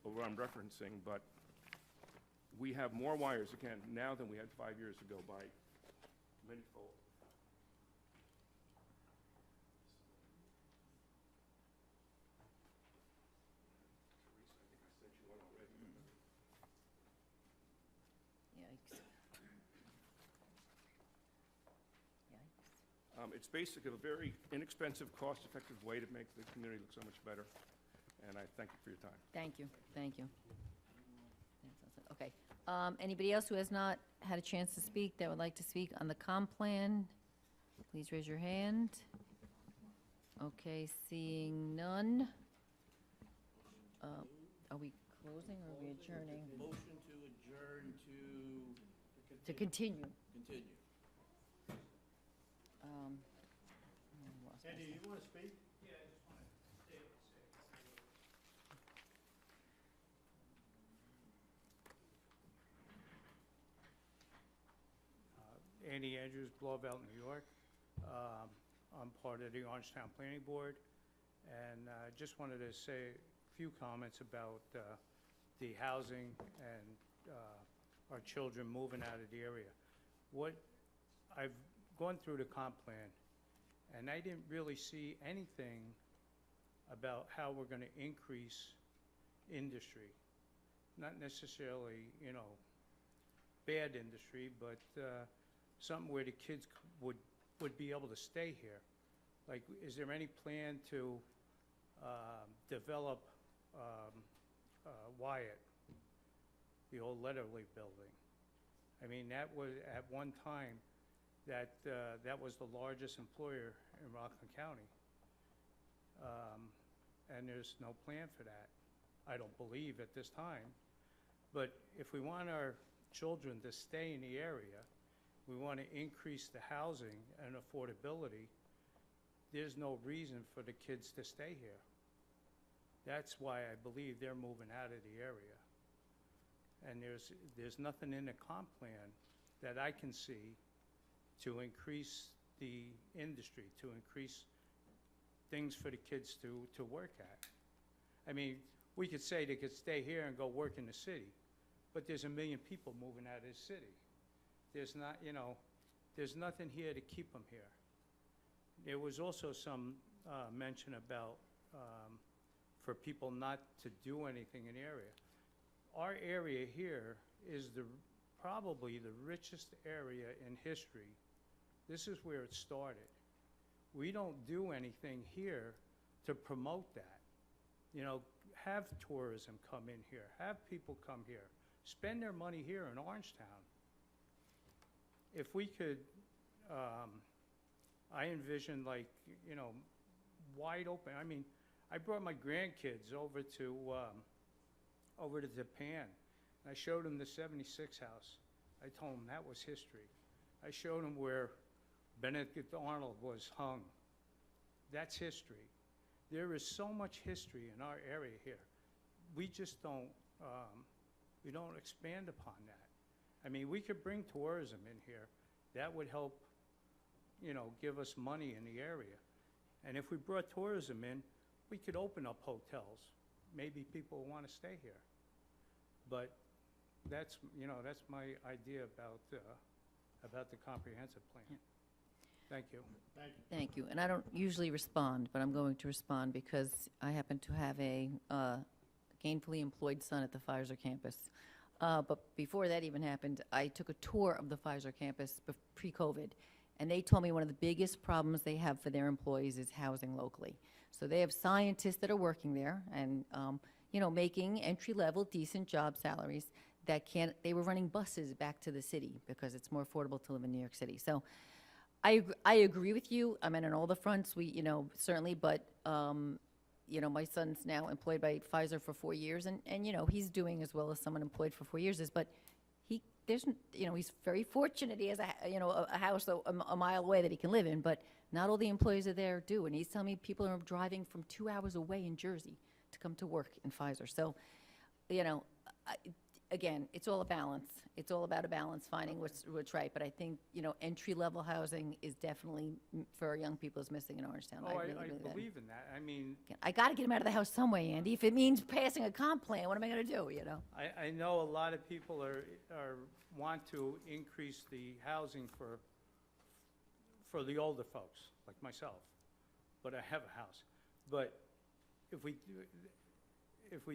L: of what I'm referencing, but we have more wires, again, now than we had 5 years ago by many fold.
A: Yikes. Yikes.
L: It's basically a very inexpensive, cost-effective way to make the community look so much better, and I thank you for your time.
A: Thank you, thank you. Okay, anybody else who has not had a chance to speak, that would like to speak on the comp plan, please raise your hand. Okay, seeing none. Are we closing or are we adjourning?
C: Motion to adjourn
A: To continue.
C: continue.
A: I lost my
J: Eddie, you want to speak?
M: Andy Andrews, Blauvelt, New York. I'm part of the Orangetown Planning Board, and just wanted to say a few comments about the housing and our children moving out of the area. I've gone through the comp plan, and I didn't really see anything about how we're going to increase industry. Not necessarily, bad industry, but something where the kids would be able to stay here. Like, is there any plan to develop Wyatt, the old Letterly building? I mean, that was, at one time, that was the largest employer in Rockland County. And there's no plan for that, I don't believe, at this time. But if we want our children to stay in the area, we want to increase the housing and affordability, there's no reason for the kids to stay here. That's why I believe they're moving out of the area. And there's nothing in the comp plan that I can see to increase the industry, to increase things for the kids to work at. I mean, we could say they could stay here and go work in the city, but there's 1 million people moving out of the city. There's not, there's nothing here to keep them here. There was also some mention about for people not to do anything in the area. Our area here is probably the richest area in history. This is where it started. We don't do anything here to promote that. Have tourism come in here, have people come here, spend their money here in Orangetown. If we could, I envision wide open. I mean, I brought my grandkids over to Japan. I showed them the 76 house. I told them that was history. I showed them where Benedict Arnold was hung. That's history. There is so much history in our area here. We just don't, we don't expand upon that. I mean, we could bring tourism in here. That would help, give us money in the area. And if we brought tourism in, we could open up hotels. Maybe people want to stay here. But that's my idea about the comprehensive plan.
A: Yeah.
M: Thank you.
A: Thank you. And I don't usually respond, but I'm going to respond because I happen to have a gainfully employed son at the Pfizer campus. But before that even happened, I took a tour of the Pfizer campus pre-COVID, and they told me one of the biggest problems they have for their employees is housing locally. So they have scientists that are working there and, making entry-level, decent job salaries that they were running buses back to the city because it's more affordable to live in New York City. So I agree with you. I mean, on all the fronts, certainly, but, my son's now employed by Pfizer for 4 years, and he's doing as well as someone employed for 4 years is, but he's very fortunate. He has a house a mile away that he can live in, but not all the employees are there do. And he's telling me people are driving from 2 hours away in Jersey to come to work in Pfizer. So, again, it's all a balance. It's all about a balance, finding what's right. But I think, entry-level housing is definitely, for our young people, is missing in Orangetown.
M: Oh, I
A: really
M: believe in that. I mean,
A: I got to get them out of the house some way, Andy. If it means passing a comp plan, what am I going to do,
M: I know a lot of people want to increase the housing for the older folks, like myself, but I have a house. But if we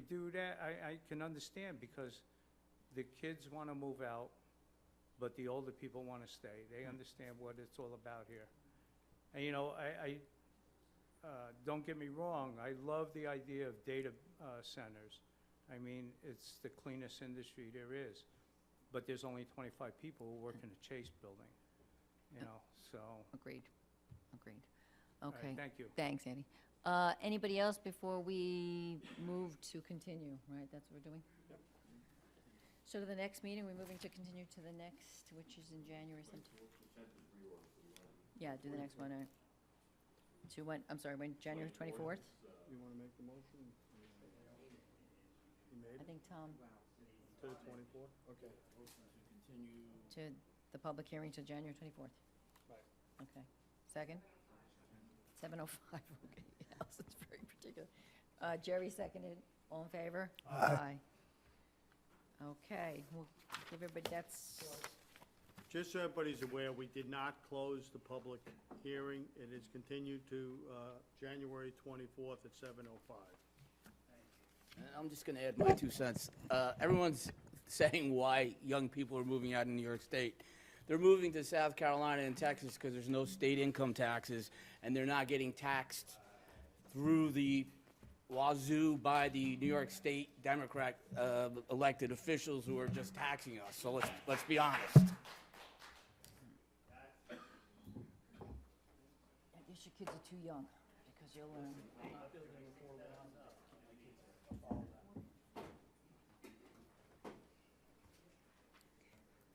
M: do that, I can understand, because the kids want to move out, but the older people want to stay. They understand what it's all about here. And, I don't get me wrong, I love the idea of data centers. I mean, it's the cleanest industry there is. But there's only 25 people who work in the Chase building, so.
A: Agreed.
M: All right,
A: Okay.
M: thank you.
A: Thanks, Andy. Anybody else before we move to continue, right? That's what we're doing? Yep. So to the next meeting, we're moving to continue to the next, which is in January sometime. Yeah, do the next one. To when, I'm sorry, when, January 24th?
C: You want to make the motion? You made
A: I think Tom,
C: to the 24th? Okay. Continue.
A: to the public hearing to January 24th.
C: Right.
A: Okay. Second? 7:05, okay. Allison's very particular. Jerry seconded. All in favor? Aye. Okay, we'll give everybody, that's,
E: Just so everybody's aware, we did not close the public hearing. It is continued to January 24th at 7:05.
C: And I'm just going to add my 2 cents. Everyone's saying why young people are moving out of New York State. They're moving to South Carolina and Texas because there's no state income taxes, and they're not getting taxed through the wazoo by the New York State Democrat elected officials who are just taxing us. So let's be honest.
A: I guess your kids are too young, because you'll learn.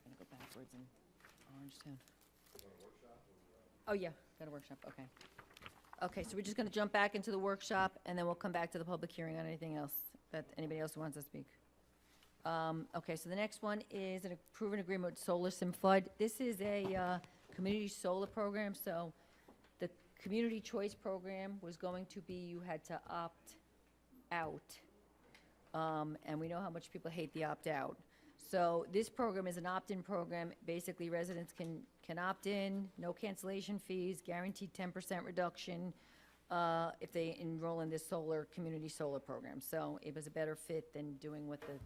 A: Gonna go backwards in Orangetown. Oh, yeah, got a workshop, okay. Okay, so we're just gonna jump back into the workshop, and then we'll come back to the public hearing on anything else that anybody else wants to speak. Okay, so the next one is an proven agreement with Solar Sim Flood. This is a community solar program, so the community choice program was going to be you had to opt out. And we know how much people hate the opt-out. So this program is an opt-in program. Basically, residents can opt in, no cancellation fees, guaranteed 10% reduction if they enroll in this community solar program. So it was a better fit than doing what the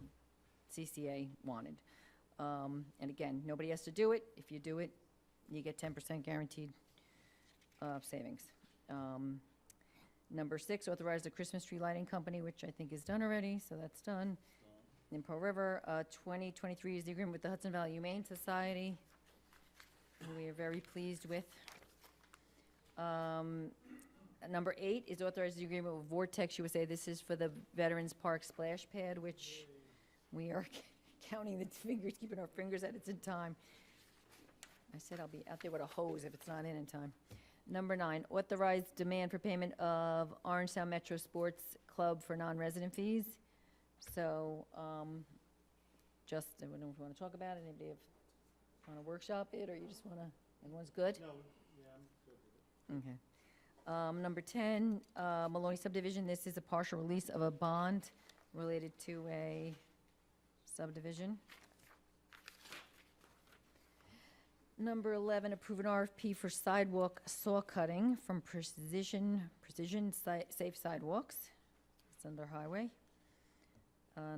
A: CCA wanted. And again, nobody has to do it. If you do it, you get 10% guaranteed savings. Number 6, authorize the Christmas tree lighting company, which I think is done already, so that's done. In Pearl River, 2023 is the agreement with the Hudson Valley Humane Society, who we are very pleased with. Number 8 is authorize the agreement with Vortex USA. This is for the Veterans Park splash pad, which we are counting the fingers, keeping our fingers at it in time. I said I'll be out there with a hose if it's not in time. Number 9, authorize demand for payment of Orangetown Metro Sports Club for non-resident fees. So, just, I don't know if you want to talk about it, anybody want to workshop it, or you just want to, everyone's good?
M: No, yeah, I'm good with it.
A: Okay. Number 10, Maloney subdivision, this is a partial release of a bond related to a subdivision. Number 11, approve an RFP for sidewalk saw cutting from Precision Safe Sidewalks. It's under highway.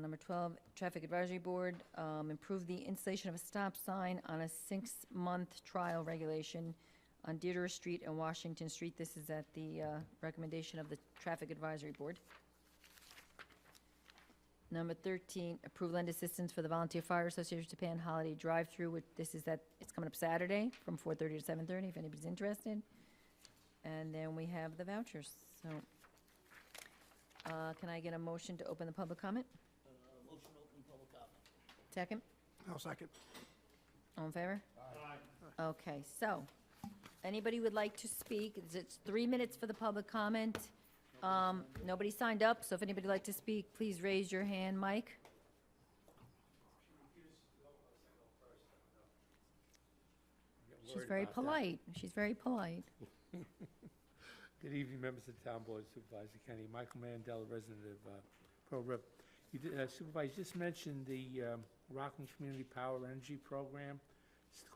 A: Number 12, Traffic Advisory Board, improve the installation of a stop sign on a 6-month trial regulation on Deirdre Street and Washington Street. This is at the recommendation of the Traffic Advisory Board. Number 13, approve lend assistance for the Volunteer Fire Association of Japan Holiday Drive-Through. This is it's coming up Saturday from 4:30 to 7:30, if anybody's interested. And then we have the vouchers. So, can I get a motion to open the public comment?
C: Motion to open public comment.
A: Second?
L: I'll second.
A: All in favor? Okay, so, anybody would like to speak? It's 3 minutes for the public comment. Nobody signed up, so if anybody would like to speak, please raise your hand. Mike? She's very polite. She's very polite.
D: Good evening, members of the Town Board, Supervisor Kenny. Michael Mandela, resident of Pearl River. Supervisor, you just mentioned the Rockland Community Power Energy Program.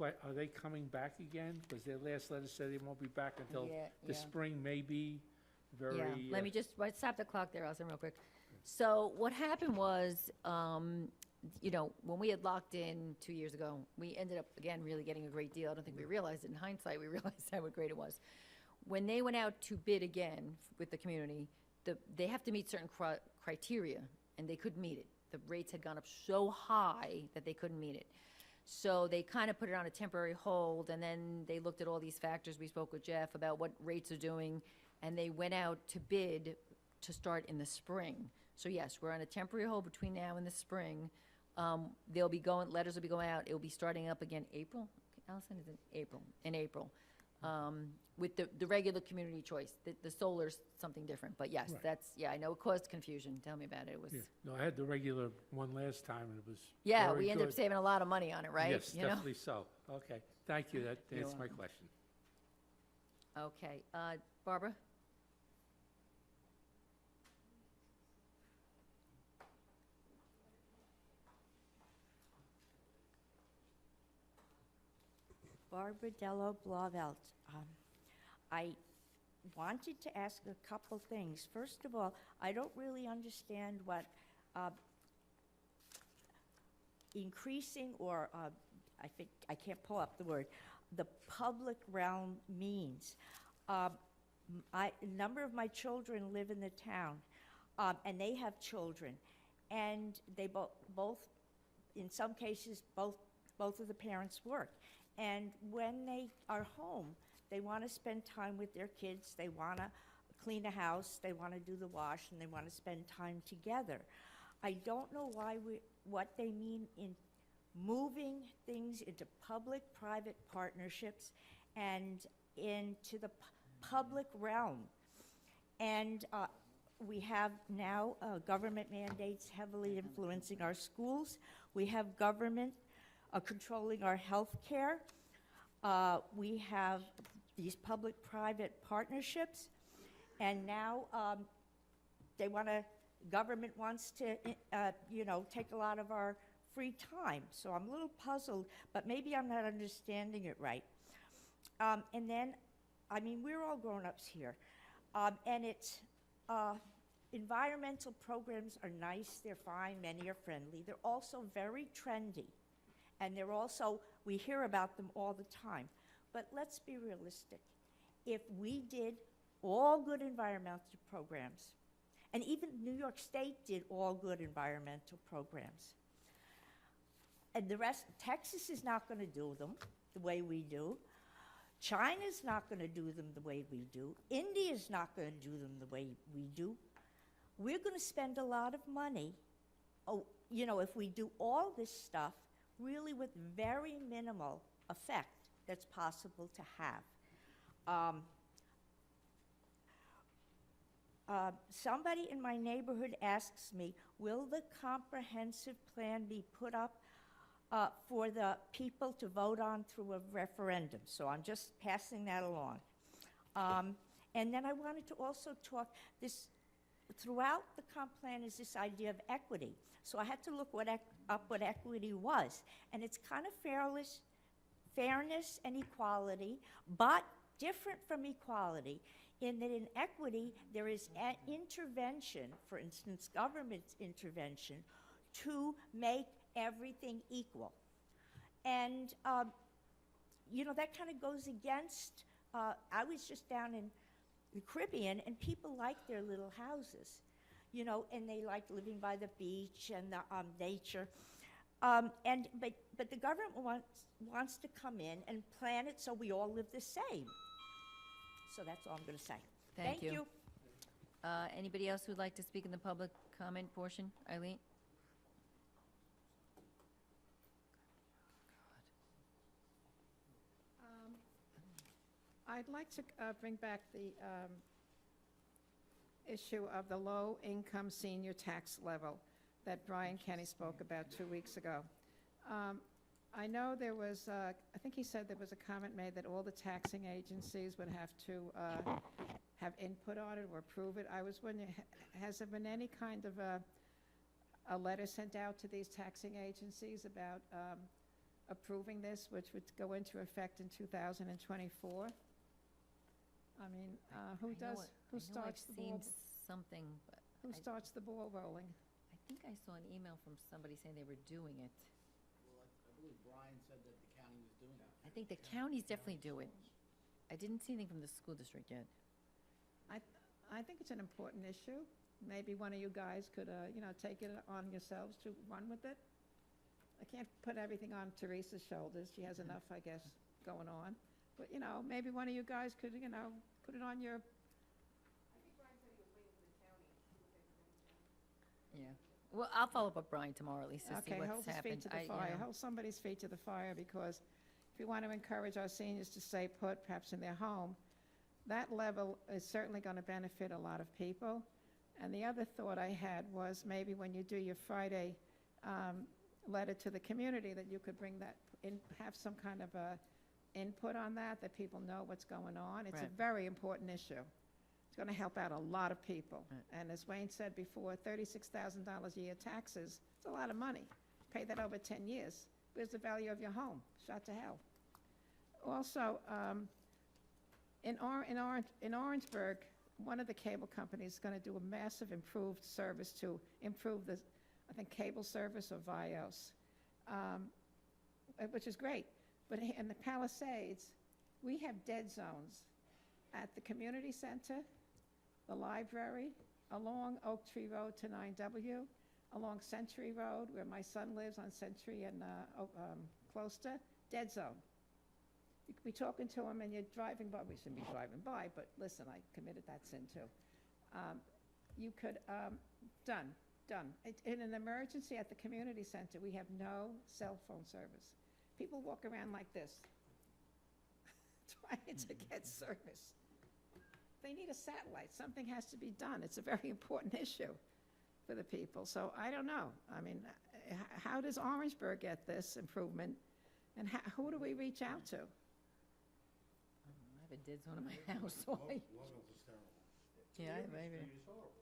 D: Are they coming back again? Because their last letter said they won't be back until the spring, maybe.
A: Yeah, let me just stop the clock there, Austin, real quick. So what happened was, when we had locked in 2 years ago, we ended up, again, really getting a great deal. I don't think we realized it. In hindsight, we realized how great it was. When they went out to bid again with the community, they have to meet certain criteria, and they couldn't meet it. The rates had gone up so high that they couldn't meet it. So they kind of put it on a temporary hold, and then they looked at all these factors. We spoke with Jeff about what rates are doing, and they went out to bid to start in the spring. So yes, we're on a temporary hold between now and the spring. Letters will be going out. It will be starting up again April. Allison, is it April? In April. With the regular community choice. The solar's something different, but yes,
D: Right.
A: I know it caused confusion. Tell me about it. It was.
D: Yeah. No, I had the regular one last time, and it was
A: Yeah,
D: very
A: we ended up
D: good.
A: saving a lot of money on it, right?
D: Yes,
A: You know?
D: definitely so. Okay, thank you. That
A: You're
D: answers my
A: welcome.
D: question.
A: Okay, Barbara?
H: Barbara Dello Blauvelt. I wanted to ask a couple things. First of all, I don't really understand what increasing or, I can't pull up the word, the public realm means. A number of my children live in the town, and they have children, and they both, in some cases, both of the parents work. And when they are home, they want to spend time with their kids, they want to clean a house, they want to do the wash, and they want to spend time together. I don't know what they mean in moving things into public-private partnerships and into the public realm. And we have now government mandates heavily influencing our schools. We have government controlling our health care. We have these public-private partnerships. And now government wants to, take a lot of our free time. So I'm a little puzzled, but maybe I'm not understanding it right. And then, we're all grown-ups here. And it's, environmental programs are nice, they're fine, many are friendly. They're also very trendy. And they're also, we hear about them all the time. But let's be realistic. If we did all good environmental programs, and even New York State did all good environmental programs, and the rest, Texas is not going to do them the way we do. China's not going to do them the way we do. India's not going to do them the way we do. We're going to spend a lot of money, if we do all this stuff, really with very minimal effect that's possible to have. Somebody in my neighborhood asks me, will the comprehensive plan be put up for the people to vote on through a referendum? So I'm just passing that along. And then I wanted to also talk this, throughout the comp plan is this idea of equity. So I had to look up what equity was. And it's kind of fairness and equality, but different from equality in that in equity there is an intervention, for instance, government intervention, to make everything equal. And, that kind of goes against, I was just down in the Caribbean, and people like their little houses, and they like living by the beach and the nature. But the government wants to come in and plan it so we all live the same. So that's all I'm going to say.
A: Thank you. Anybody else who'd like to speak in the public comment portion? Eileen?
K: I'd like to bring back the issue of the low-income senior tax level that Brian Kenny spoke about 2 weeks ago. I know there was, I think he said there was a comment made that all the taxing agencies would have to have input on it or approve it. I was wondering, has there been any kind of a letter sent out to these taxing agencies about approving this, which would go into effect in 2024? Who starts the ball?
A: Something, but
K: Who starts the ball rolling?
A: I think I saw an email from somebody saying they were doing it.
C: Well, I believe Brian said that the county was doing it.
A: I think the counties definitely do it. I didn't see anything from the school district yet.
K: I think it's an important issue. Maybe one of you guys could, take it on yourselves to run with it. I can't put everything on Teresa's shoulders. She has enough, I guess, going on. But, maybe one of you guys could, put it on your...
A: Yeah. Well, I'll follow up with Brian tomorrow at least to see
K: Okay,
A: what's
K: hold his
A: happened.
K: feet to the fire. Hold somebody's feet to the fire, because if we want to encourage our seniors to stay put, perhaps in their home, that level is certainly going to benefit a lot of people. And the other thought I had was maybe when you do your Friday letter to the community, that you could bring that in, have some kind of a input on that people know what's going on. It's a very important issue. It's going to help out a lot of people.
A: Right.
K: And as Wayne said before, $36,000 a year taxes, it's a lot of money. Pay that over 10 years. Where's the value of your home? Shot to hell. Also, in Orangeburg, one of the cable companies is going to do a massive improved service to improve the, I think, cable service of Vios, which is great. But in the Palisades, we have dead zones at the community center, the library, along Oak Tree Road to 9W, along Century Road, where my son lives on Century and close to, dead zone. You could be talking to him and you're driving by, we shouldn't be driving by, but listen, I committed that sin too. You could, done. In an emergency at the community center, we have no cell phone service. People walk around like this, trying to get service. they need a satellite. Something has to be done. It's a very important issue for the people. So I don't know. I mean, how does Orangeburg get this improvement? And who do we reach out to?
A: I have a did zone in my house, so I. Yeah, maybe.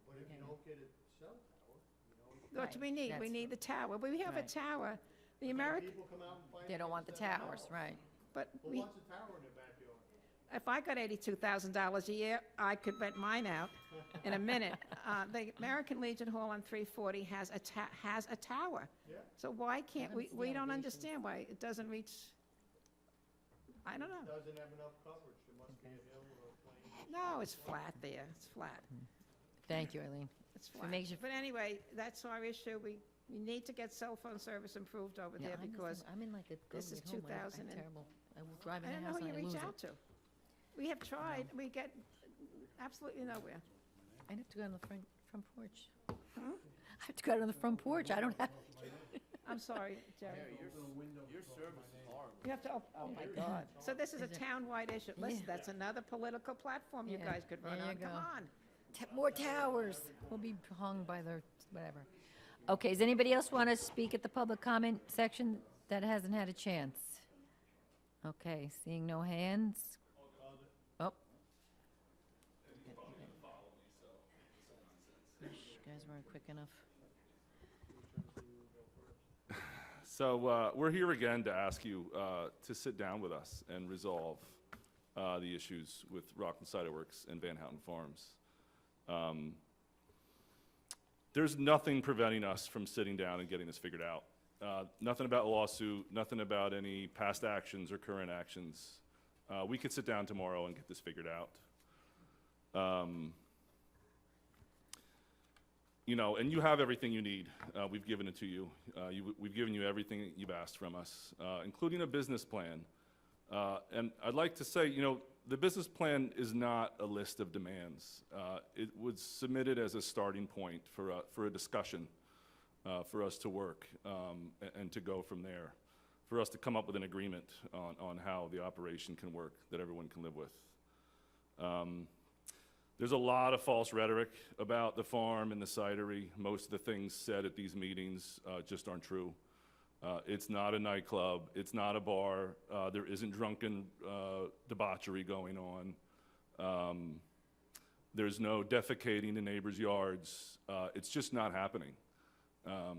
E: But if you don't get a cell tower,
K: What do we need? We
A: that's-
K: need the tower. We have a
A: right.
K: tower. The American,
E: people come out and fight.
A: They don't want the towers, right.
K: but
E: Who
K: we,
E: wants a tower in their backyard?
K: if I got $82,000 a year, I could rent mine out in a minute. The American Legion Hall on 340 has a tower.
E: Yeah.
K: So why can't,
A: What happens to
K: we
A: the
K: don't
A: elevations?
K: understand why it doesn't reach, I don't know.
E: Doesn't have enough coverage, there must be a hill or a plane.
K: No, it's flat there. It's flat.
A: Thank you, Eileen.
K: It's flat.
A: makes you-
K: But anyway, that's our issue. We need to get cell phone service improved over
A: Yeah,
K: there
A: I
K: because
A: understand. I'm in like a
K: this
A: go
K: is
A: to get home. I have
K: 2000 and-
A: terrible. I will drive in
K: I
A: the
K: don't know
A: house
K: who
A: and
K: you
A: I lose
K: reach
A: it.
K: out to. We have tried, we get absolutely nowhere.
A: I have to go on the front porch. I have to go out on the front porch. I don't have.
K: I'm sorry, Jerry.
C: Your service is horrible.
K: You have to, oh my God. So this is a
A: Is it-
K: town-wide issue. Listen,
A: Yeah.
K: that's another political platform you
A: Yeah,
K: guys could run
A: there you
K: on. Come
A: go.
K: on.
A: More towers will be hung by their, whatever. Okay, does anybody else want to speak at the public comment section that hasn't had a chance? Okay, seeing no hands. Oh. You guys weren't quick enough.
I: So we're here again to ask you to sit down with us and resolve the issues with Rockland Cider Works and Van Houten Farms. There's nothing preventing us from sitting down and getting this figured out. Nothing about a lawsuit, nothing about any past actions or current actions. We could sit down tomorrow and get this figured out. You know, and you have everything you need. We've given it to you. We've given you everything you've asked from us, including a business plan. And I'd like to say, you know, the business plan is not a list of demands. It was submitted as a starting point for a discussion, for us to work and to go from there, for us to come up with an agreement on how the operation can work that everyone can live with. There's a lot of false rhetoric about the farm and the cidery. Most of the things said at these meetings just aren't true. It's not a nightclub. It's not a bar. There isn't drunken debauchery going on. There's no defecating in neighbors' yards. It's just not happening. I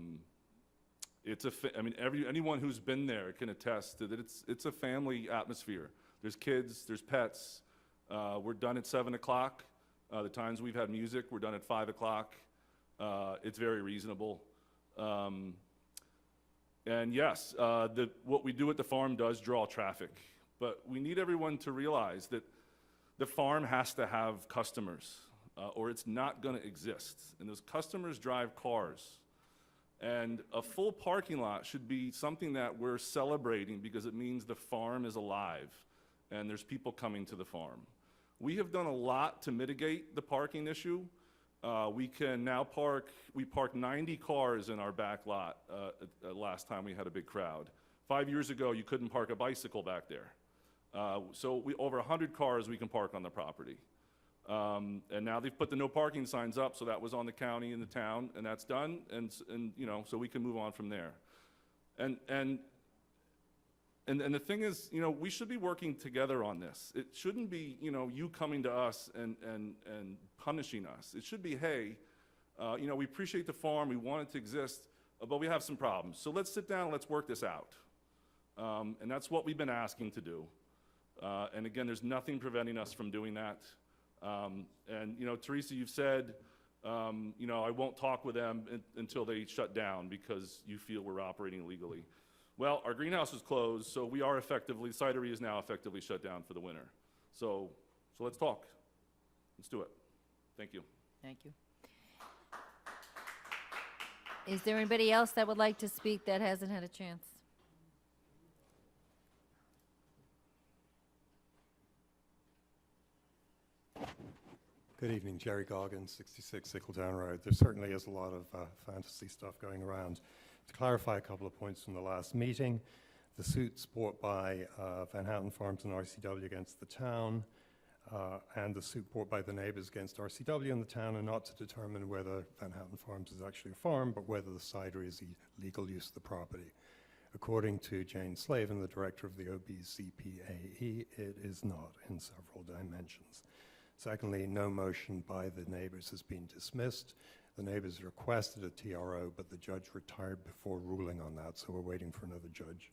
I: mean, anyone who's been there can attest to that. It's a family atmosphere. There's kids. There's pets. We're done at 7 o'clock. The times we've had music, we're done at 5 o'clock. It's very reasonable. And yes, what we do at the farm does draw traffic, but we need everyone to realize that the farm has to have customers, or it's not going to exist. And those customers drive cars. And a full parking lot should be something that we're celebrating because it means the farm is alive and there's people coming to the farm. We have done a lot to mitigate the parking issue. We can now we parked 90 cars in our back lot last time we had a big crowd. 5 years ago, you couldn't park a bicycle back there. So over 100 cars we can park on the property. And now they've put the no parking signs up, so that was on the county and the town, and that's done, and you know, so we can move on from there. And the thing is, you know, we should be working together on this. It shouldn't be, you know, you coming to us and punishing us. It should be, hey, you know, we appreciate the farm, we want it to exist, but we have some problems. So let's sit down, let's work this out. And that's what we've been asking to do. And again, there's nothing preventing us from doing that. And, you know, Teresa, you've said, you know, I won't talk with them until they shut down because you feel we're operating illegally. Well, our greenhouse is closed, so we are effectively, cidery is now effectively shut down for the winter. So let's talk. Let's do it. Thank you.
A: Thank you. Is there anybody else that would like to speak that hasn't had a chance?
N: Good evening, Jerry Goggins, 66 Sickletown Road. There certainly is a lot of fantasy stuff going around. To clarify a couple of points from the last meeting, the suits brought by Van Houten Farms and RCW against the town and the suit brought by the neighbors against RCW in the town are not to determine whether Van Houten Farms is actually a farm, but whether the cidery is legal use of the property. According to Jane Slavin, the director of the OBCPAE, it is not in several dimensions. Secondly, no motion by the neighbors has been dismissed. The neighbors requested a TRO, but the judge retired before ruling on that, so we're waiting for another judge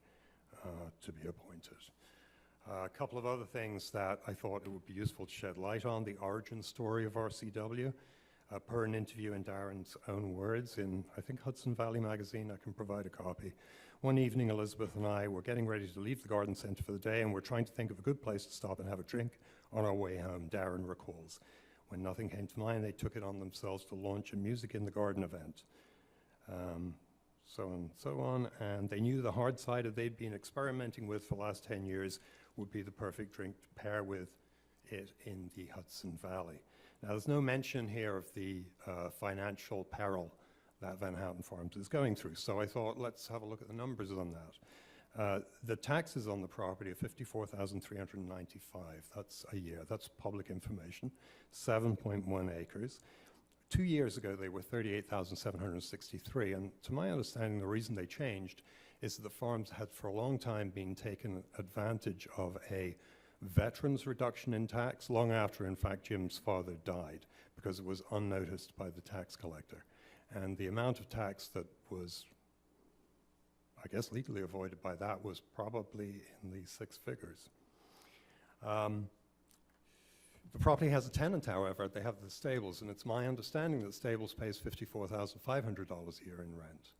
N: to be appointed. A couple of other things that I thought it would be useful to shed light on: the origin story of RCW. Per an interview in Darren's own words in, I think, Hudson Valley Magazine, I can provide a copy. One evening, Elizabeth and I were getting ready to leave the garden center for the day, and we're trying to think of a good place to stop and have a drink on our way home, Darren recalls. When nothing came to mind, they took it on themselves to launch a Music in the Garden event. So and so on, and they knew the hard cider they'd been experimenting with for the last 10 years would be the perfect drink to pair with it in the Hudson Valley. Now, there's no mention here of the financial peril that Van Houten Farms is going through, so I thought let's have a look at the numbers on that. The taxes on the property are $54,395. That's a year. That's public information. 7.1 acres. 2 years ago, they were $38,763, and to my understanding, the reason they changed is that the farms had for a long time been taken advantage of a veterans reduction in tax long after, in fact, Jim's father died, because it was unnoticed by the tax collector. And the amount of tax that was, I guess, legally avoided by that was probably in the six figures. The property has a tenant, however. They have the stables, and it's my understanding that the stables pays $54,500 a year in rent.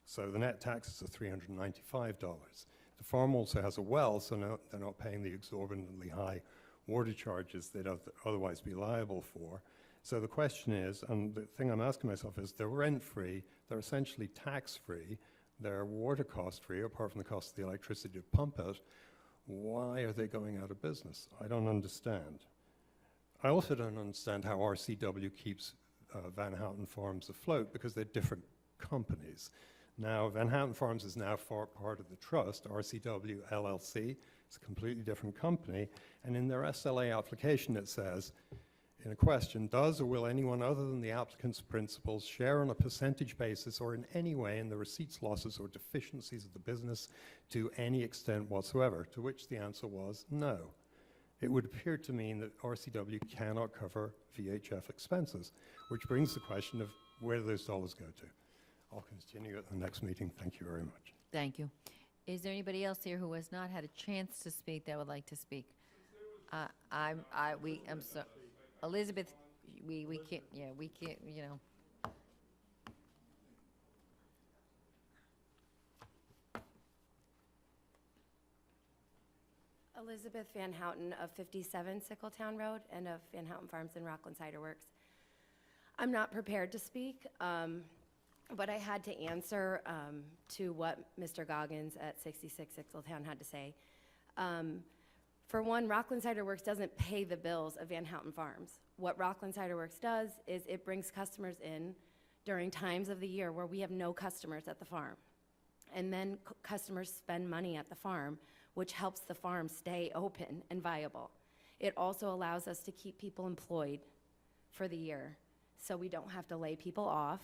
N: So the net taxes are $395. The farm also has a well, so they're not paying the exorbitantly high water charges they'd otherwise be liable for. So the question is, and the thing I'm asking myself is, they're rent-free, they're essentially tax-free, they're water cost-free, apart from the cost of the electricity to pump it. Why are they going out of business? I don't understand. I also don't understand how RCW keeps Van Houten Farms afloat, because they're different companies. Now, Van Houten Farms is now part of the trust. RCW LLC is a completely different company, and in their SLA application it says, in a question, does or will anyone other than the applicant's principals share on a percentage basis or in any way in the receipts, losses, or deficiencies of the business to any extent whatsoever? To which the answer was no. It would appear to mean that RCW cannot cover VHF expenses, which brings the question of where do those dollars go to? I'll continue at the next meeting. Thank you very much.
A: Thank you. Is there anybody else here who has not had a chance to speak that would like to speak? I'm so, Elizabeth, we can't, yeah, we can't, you know.
F: Elizabeth Van Houten of 57 Sickletown Road and of Van Houten Farms and Rockland Cider Works. I'm not prepared to speak, but I had to answer to what Mr. Goggins at 66 Sickletown had to say. For one, Rockland Cider Works doesn't pay the bills of Van Houten Farms. What Rockland Cider Works does is it brings customers in during times of the year where we have no customers at the farm. And then customers spend money at the farm, which helps the farm stay open and viable. It also allows us to keep people employed for the year, so we don't have to lay people off.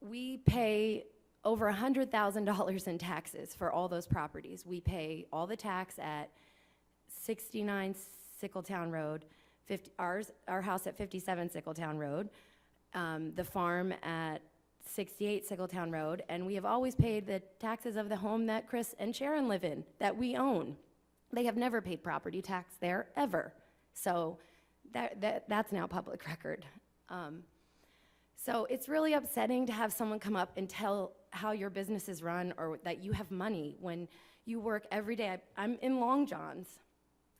F: We pay over $100,000 in taxes for all those properties. We pay all the tax at 69 Sickletown Road, our house at 57 Sickletown Road, the farm at 68 Sickletown Road, and we have always paid the taxes of the home that Chris and Sharon live in, that we own. They have never paid property tax there, ever. So that's now public record. So it's really upsetting to have someone come up and tell how your business is run or that you have money when you work every day. I'm in Long John's.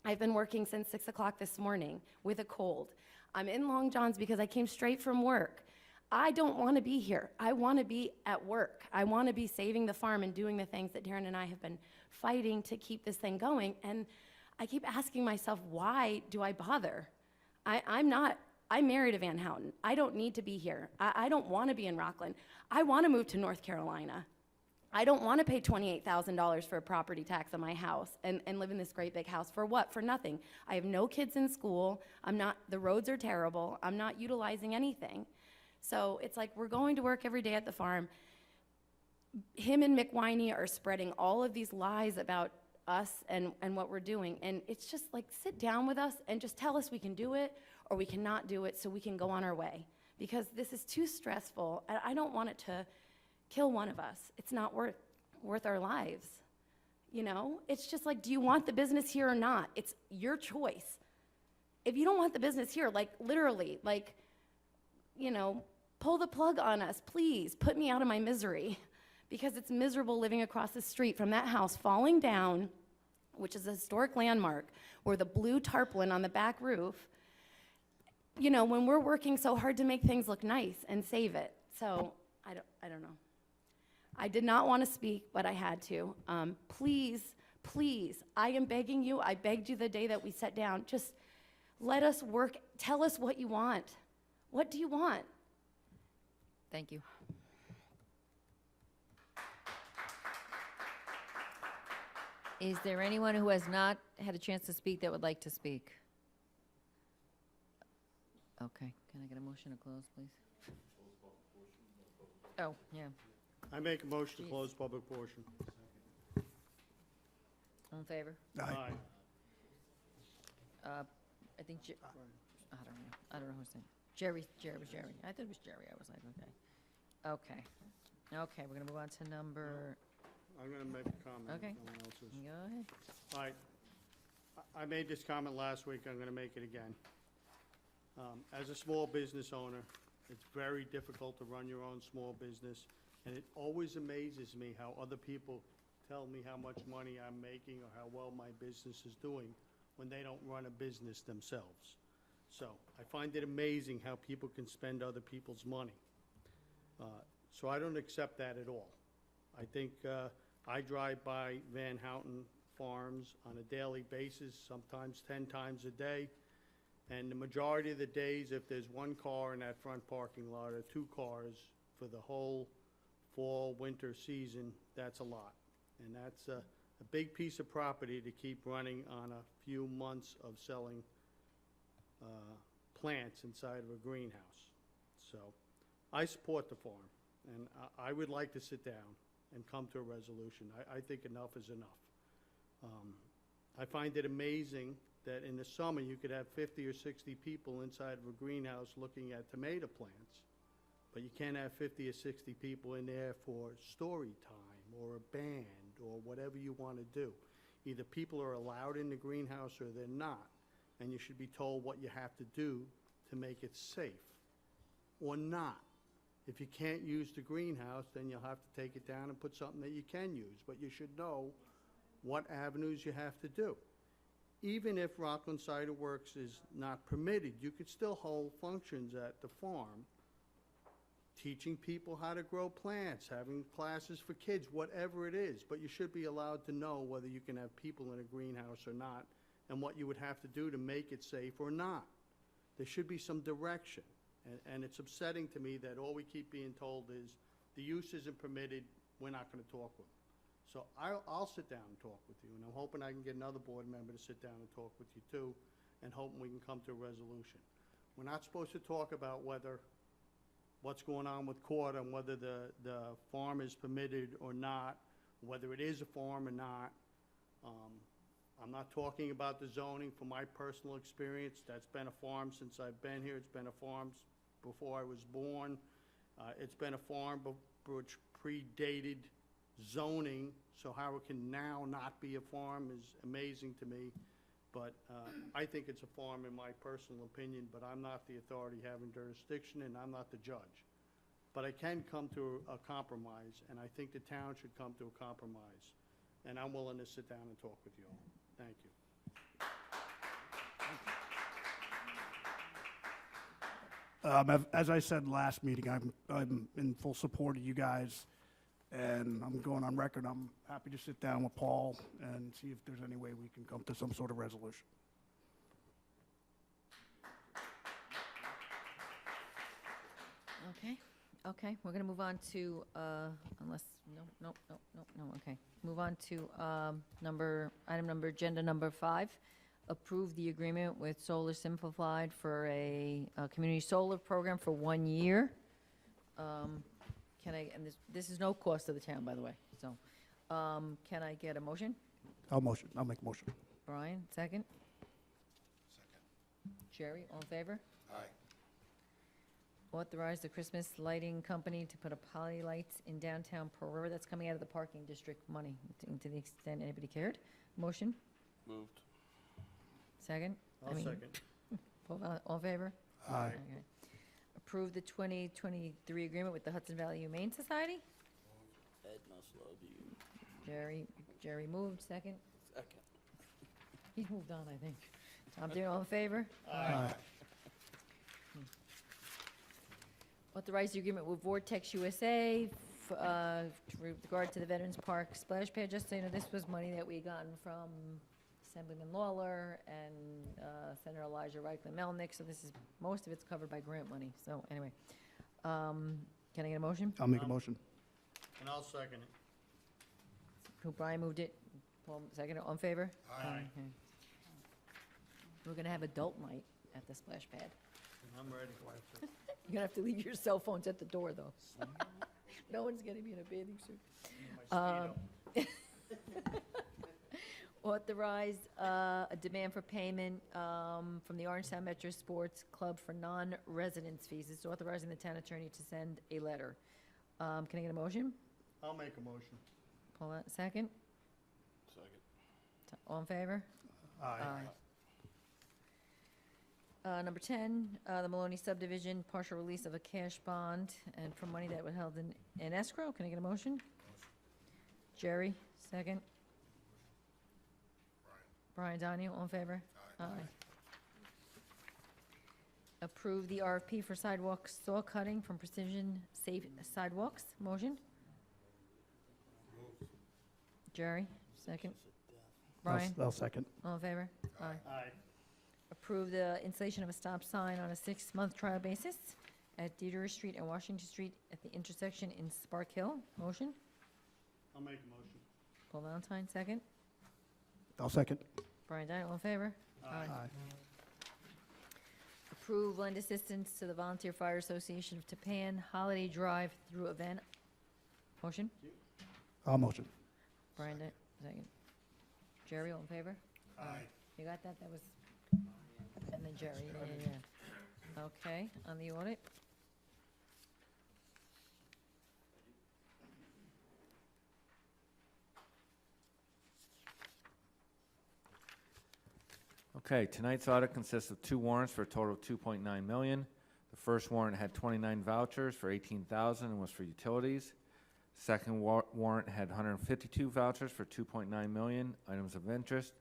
F: I've been working since 6 o'clock this morning with a cold. I'm in Long John's because I came straight from work. I don't want to be here. I want to be at work. I want to be saving the farm and doing the things that Darren and I have been fighting to keep this thing going. And I keep asking myself, why do I bother? I'm married to Van Houten. I don't need to be here. I don't want to be in Rockland. I want to move to North Carolina.
O: I don't want to pay $28,000 for a property tax on my house and live in this great big house. For what? For nothing. I have no kids in school. The roads are terrible. I'm not utilizing anything. So it's like we're going to work every day at the farm. Him and Mick Winey are spreading all of these lies about us and what we're doing. And it's just like, sit down with us and just tell us we can do it or we cannot do it so we can go on our way. Because this is too stressful. And I don't want it to kill one of us. It's not worth our lives. You know, it's just like, do you want the business here or not? It's your choice. If you don't want the business here, like literally, like, you know, pull the plug on us, please. Put me out of my misery, because it's miserable living across the street from that house falling down, which is a historic landmark, where the blue tarpaulin on the back roof, you know, when we're working so hard to make things look nice and save it. So I don't know. I did not want to speak, but I had to. Please, please, I am begging you. I begged you the day that we sat down. Just let us work. Tell us what you want. What do you want?
A: Thank you. Is there anyone who has not had a chance to speak that would like to speak? Okay, can I get a motion to close, please? Oh, yeah.
E: I make a motion to close public portion.
A: All in favor?
E: Aye.
A: I think, I don't know who's saying. Jerry. I thought it was Jerry. I was like, okay. Okay, we're gonna move on to number,
E: I'm gonna make a comment. if
A: Okay.
E: no one else is.
A: go ahead.
E: All right. I made this comment last week, I'm gonna make it again. As a small business owner, it's very difficult to run your own small business, and it always amazes me how other people tell me how much money I'm making or how well my business is doing when they don't run a business themselves. So I find it amazing how people can spend other people's money. So I don't accept that at all. I think I drive by Van Houten Farms on a daily basis, sometimes 10 times a day. And the majority of the days, if there's one car in that front parking lot or two cars for the whole fall, winter season, that's a lot. And that's a big piece of property to keep running on a few months of selling plants inside of a greenhouse. So I support the farm, and I would like to sit down and come to a resolution. I think enough is enough. I find it amazing that in the summer you could have 50 or 60 people inside of a greenhouse looking at tomato plants, but you can't have 50 or 60 people in there for story time or a band or whatever you want to do. Either people are allowed in the greenhouse or they're not, and you should be told what you have to do to make it safe, or not. If you can't use the greenhouse, then you'll have to take it down and put something that you can use, but you should know what avenues you have to do. Even if Rockland Cider Works is not permitted, you could still hold functions at the farm, teaching people how to grow plants, having classes for kids, whatever it is. But you should be allowed to know whether you can have people in a greenhouse or not, and what you would have to do to make it safe or not. There should be some direction. And it's upsetting to me that all we keep being told is the use isn't permitted, we're not going to talk with them. So I'll sit down and talk with you, and I'm hoping I can get another board member to sit down and talk with you too, and hoping we can come to a resolution. We're not supposed to talk about what's going on with court and whether the farm is permitted or not, whether it is a farm or not. I'm not talking about the zoning from my personal experience. That's been a farm since I've been here. It's been a farm before I was born. It's been a farm which predated zoning, so how it can now not be a farm is amazing to me. But I think it's a farm in my personal opinion, but I'm not the authority having jurisdiction, and I'm not the judge. But I can come to a compromise, and I think the town should come to a compromise. And I'm willing to sit down and talk with you all. Thank you.
P: As I said last meeting, I'm in full support of you guys, and I'm going on record. I'm happy to sit down with Paul and see if there's any way we can come to some sort of resolution.
A: Okay. Okay, we're gonna move on to, unless, no, okay. Move on to, agenda number 5. Approve the agreement with Solar Simplified for a community solar program for 1 year. Can I, and this is no cost to the town, by the way, so, can I get a motion?
P: I'll make a motion.
A: Brian, second? Jerry, all in favor?
E: Aye.
A: Authorize the Christmas lighting company to put up poly lights in downtown Pearl River. That's coming out of the parking district money, to the extent anybody cared. Motion,
C: Moved.
A: second?
J: I'll second.
A: All in favor?
P: Aye.
A: Okay. Approve the 2023 agreement with the Hudson Valley Humane Society.
C: Ed must love you.
A: Jerry moved, second?
C: Second.
A: He's moved on, I think. Tom, do you all in favor?
P: Aye.
A: Authorize the agreement with Vortex USA with regard to the Veterans Park splash pad. Just so you know, this was money that we gotten from Assemblyman Lawler and Senator Elijah Reichlin Melnick, so this is, most of it's covered by grant money. So anyway, can I get a motion?
P: I'll make a motion.
E: And I'll second it.
A: Who, Brian moved it, Paul seconded it. All in favor?
E: Aye.
A: Okay. We're gonna have adult night at the splash pad.
E: I'm ready.
A: You're gonna have to leave your cell phones at the door, though. No one's gonna be in a bathing suit. Authorize a demand for payment from the Orangetown Metro Sports Club for non-residence fees. It's authorizing the town attorney to send a letter. Can I get a motion?
E: I'll make a motion.
A: Pull that, second?
C: Second.
A: All in favor?
P: Aye.
A: Number 10, the Maloney subdivision, partial release of a cash bond and for money that was held in escrow. Can I get a motion? Jerry, second. Brian Donahue, all in favor? Aye. Approve the RFP for sidewalk saw cutting from Precision Safe Sidewalks. Motion? Jerry, second. Brian,
P: I'll second.
A: all in favor? Aye.
E: Aye.
A: Approve the installation of a stop sign on a 6-month trial basis at Deidre Street and Washington Street at the intersection in Spark Hill. Motion?
E: I'll make a motion.
A: Paul Valentine, second.
P: I'll second.
A: Brian Dye, all in favor?
P: Aye.
A: Approve lend assistance to the Volunteer Fire Association of Tapan Holiday Drive through event. Motion?
P: I'll motion.
A: Brian Dye, second. Jerry, all in favor?
E: Aye.
A: You got that? That was, and then Jerry, yeah. Okay, on the audit?
Q: Okay, tonight's audit consists of 2 warrants for a total of $2.9 million. The first warrant had 29 vouchers for $18,000 and was for utilities. Second warrant had 152 vouchers for $2.9 million, items of interest.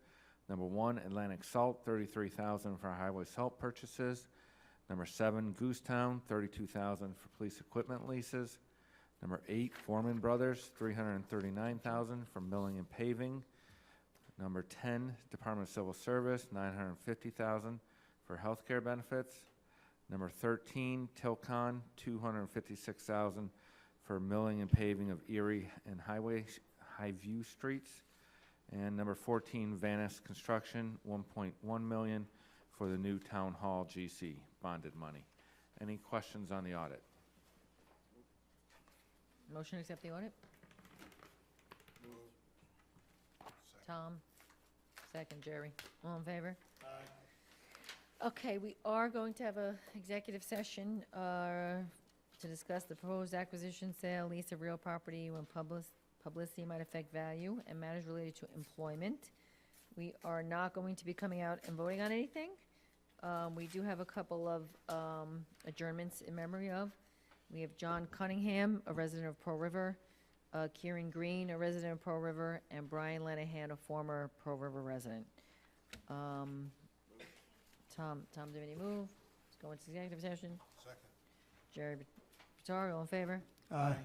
Q: Number 1, Atlantic Salt, $33,000 for highway salt purchases. Number 7, Goosetown, $32,000 for police equipment leases. Number 8, Foreman Brothers, $339,000 for milling and paving. Number 10, Department of Civil Service, $950,000 for healthcare benefits. Number 13, Tilcon, $256,000 for milling and paving of Erie and Highview Streets. And number 14, Vanis Construction, $1.1 million for the new Town Hall GC bonded money. Any questions on the audit?
A: Motion to accept the audit? Tom, second. Jerry, all in favor?
E: Aye.
A: Okay, we are going to have a executive session to discuss the proposed acquisition, sale, lease of real property when publicity might affect value and matters related to employment. We are not going to be coming out and voting on anything. We do have a couple of adjournments in memory of. We have John Cunningham, a resident of Pearl River, Kieran Green, a resident of Pearl River, and Brian Lenahan, a former Pearl River resident. Tom, do you have any move? Let's go into executive session.
E: Second.
A: Jerry Vittori, all in favor?
P: Aye.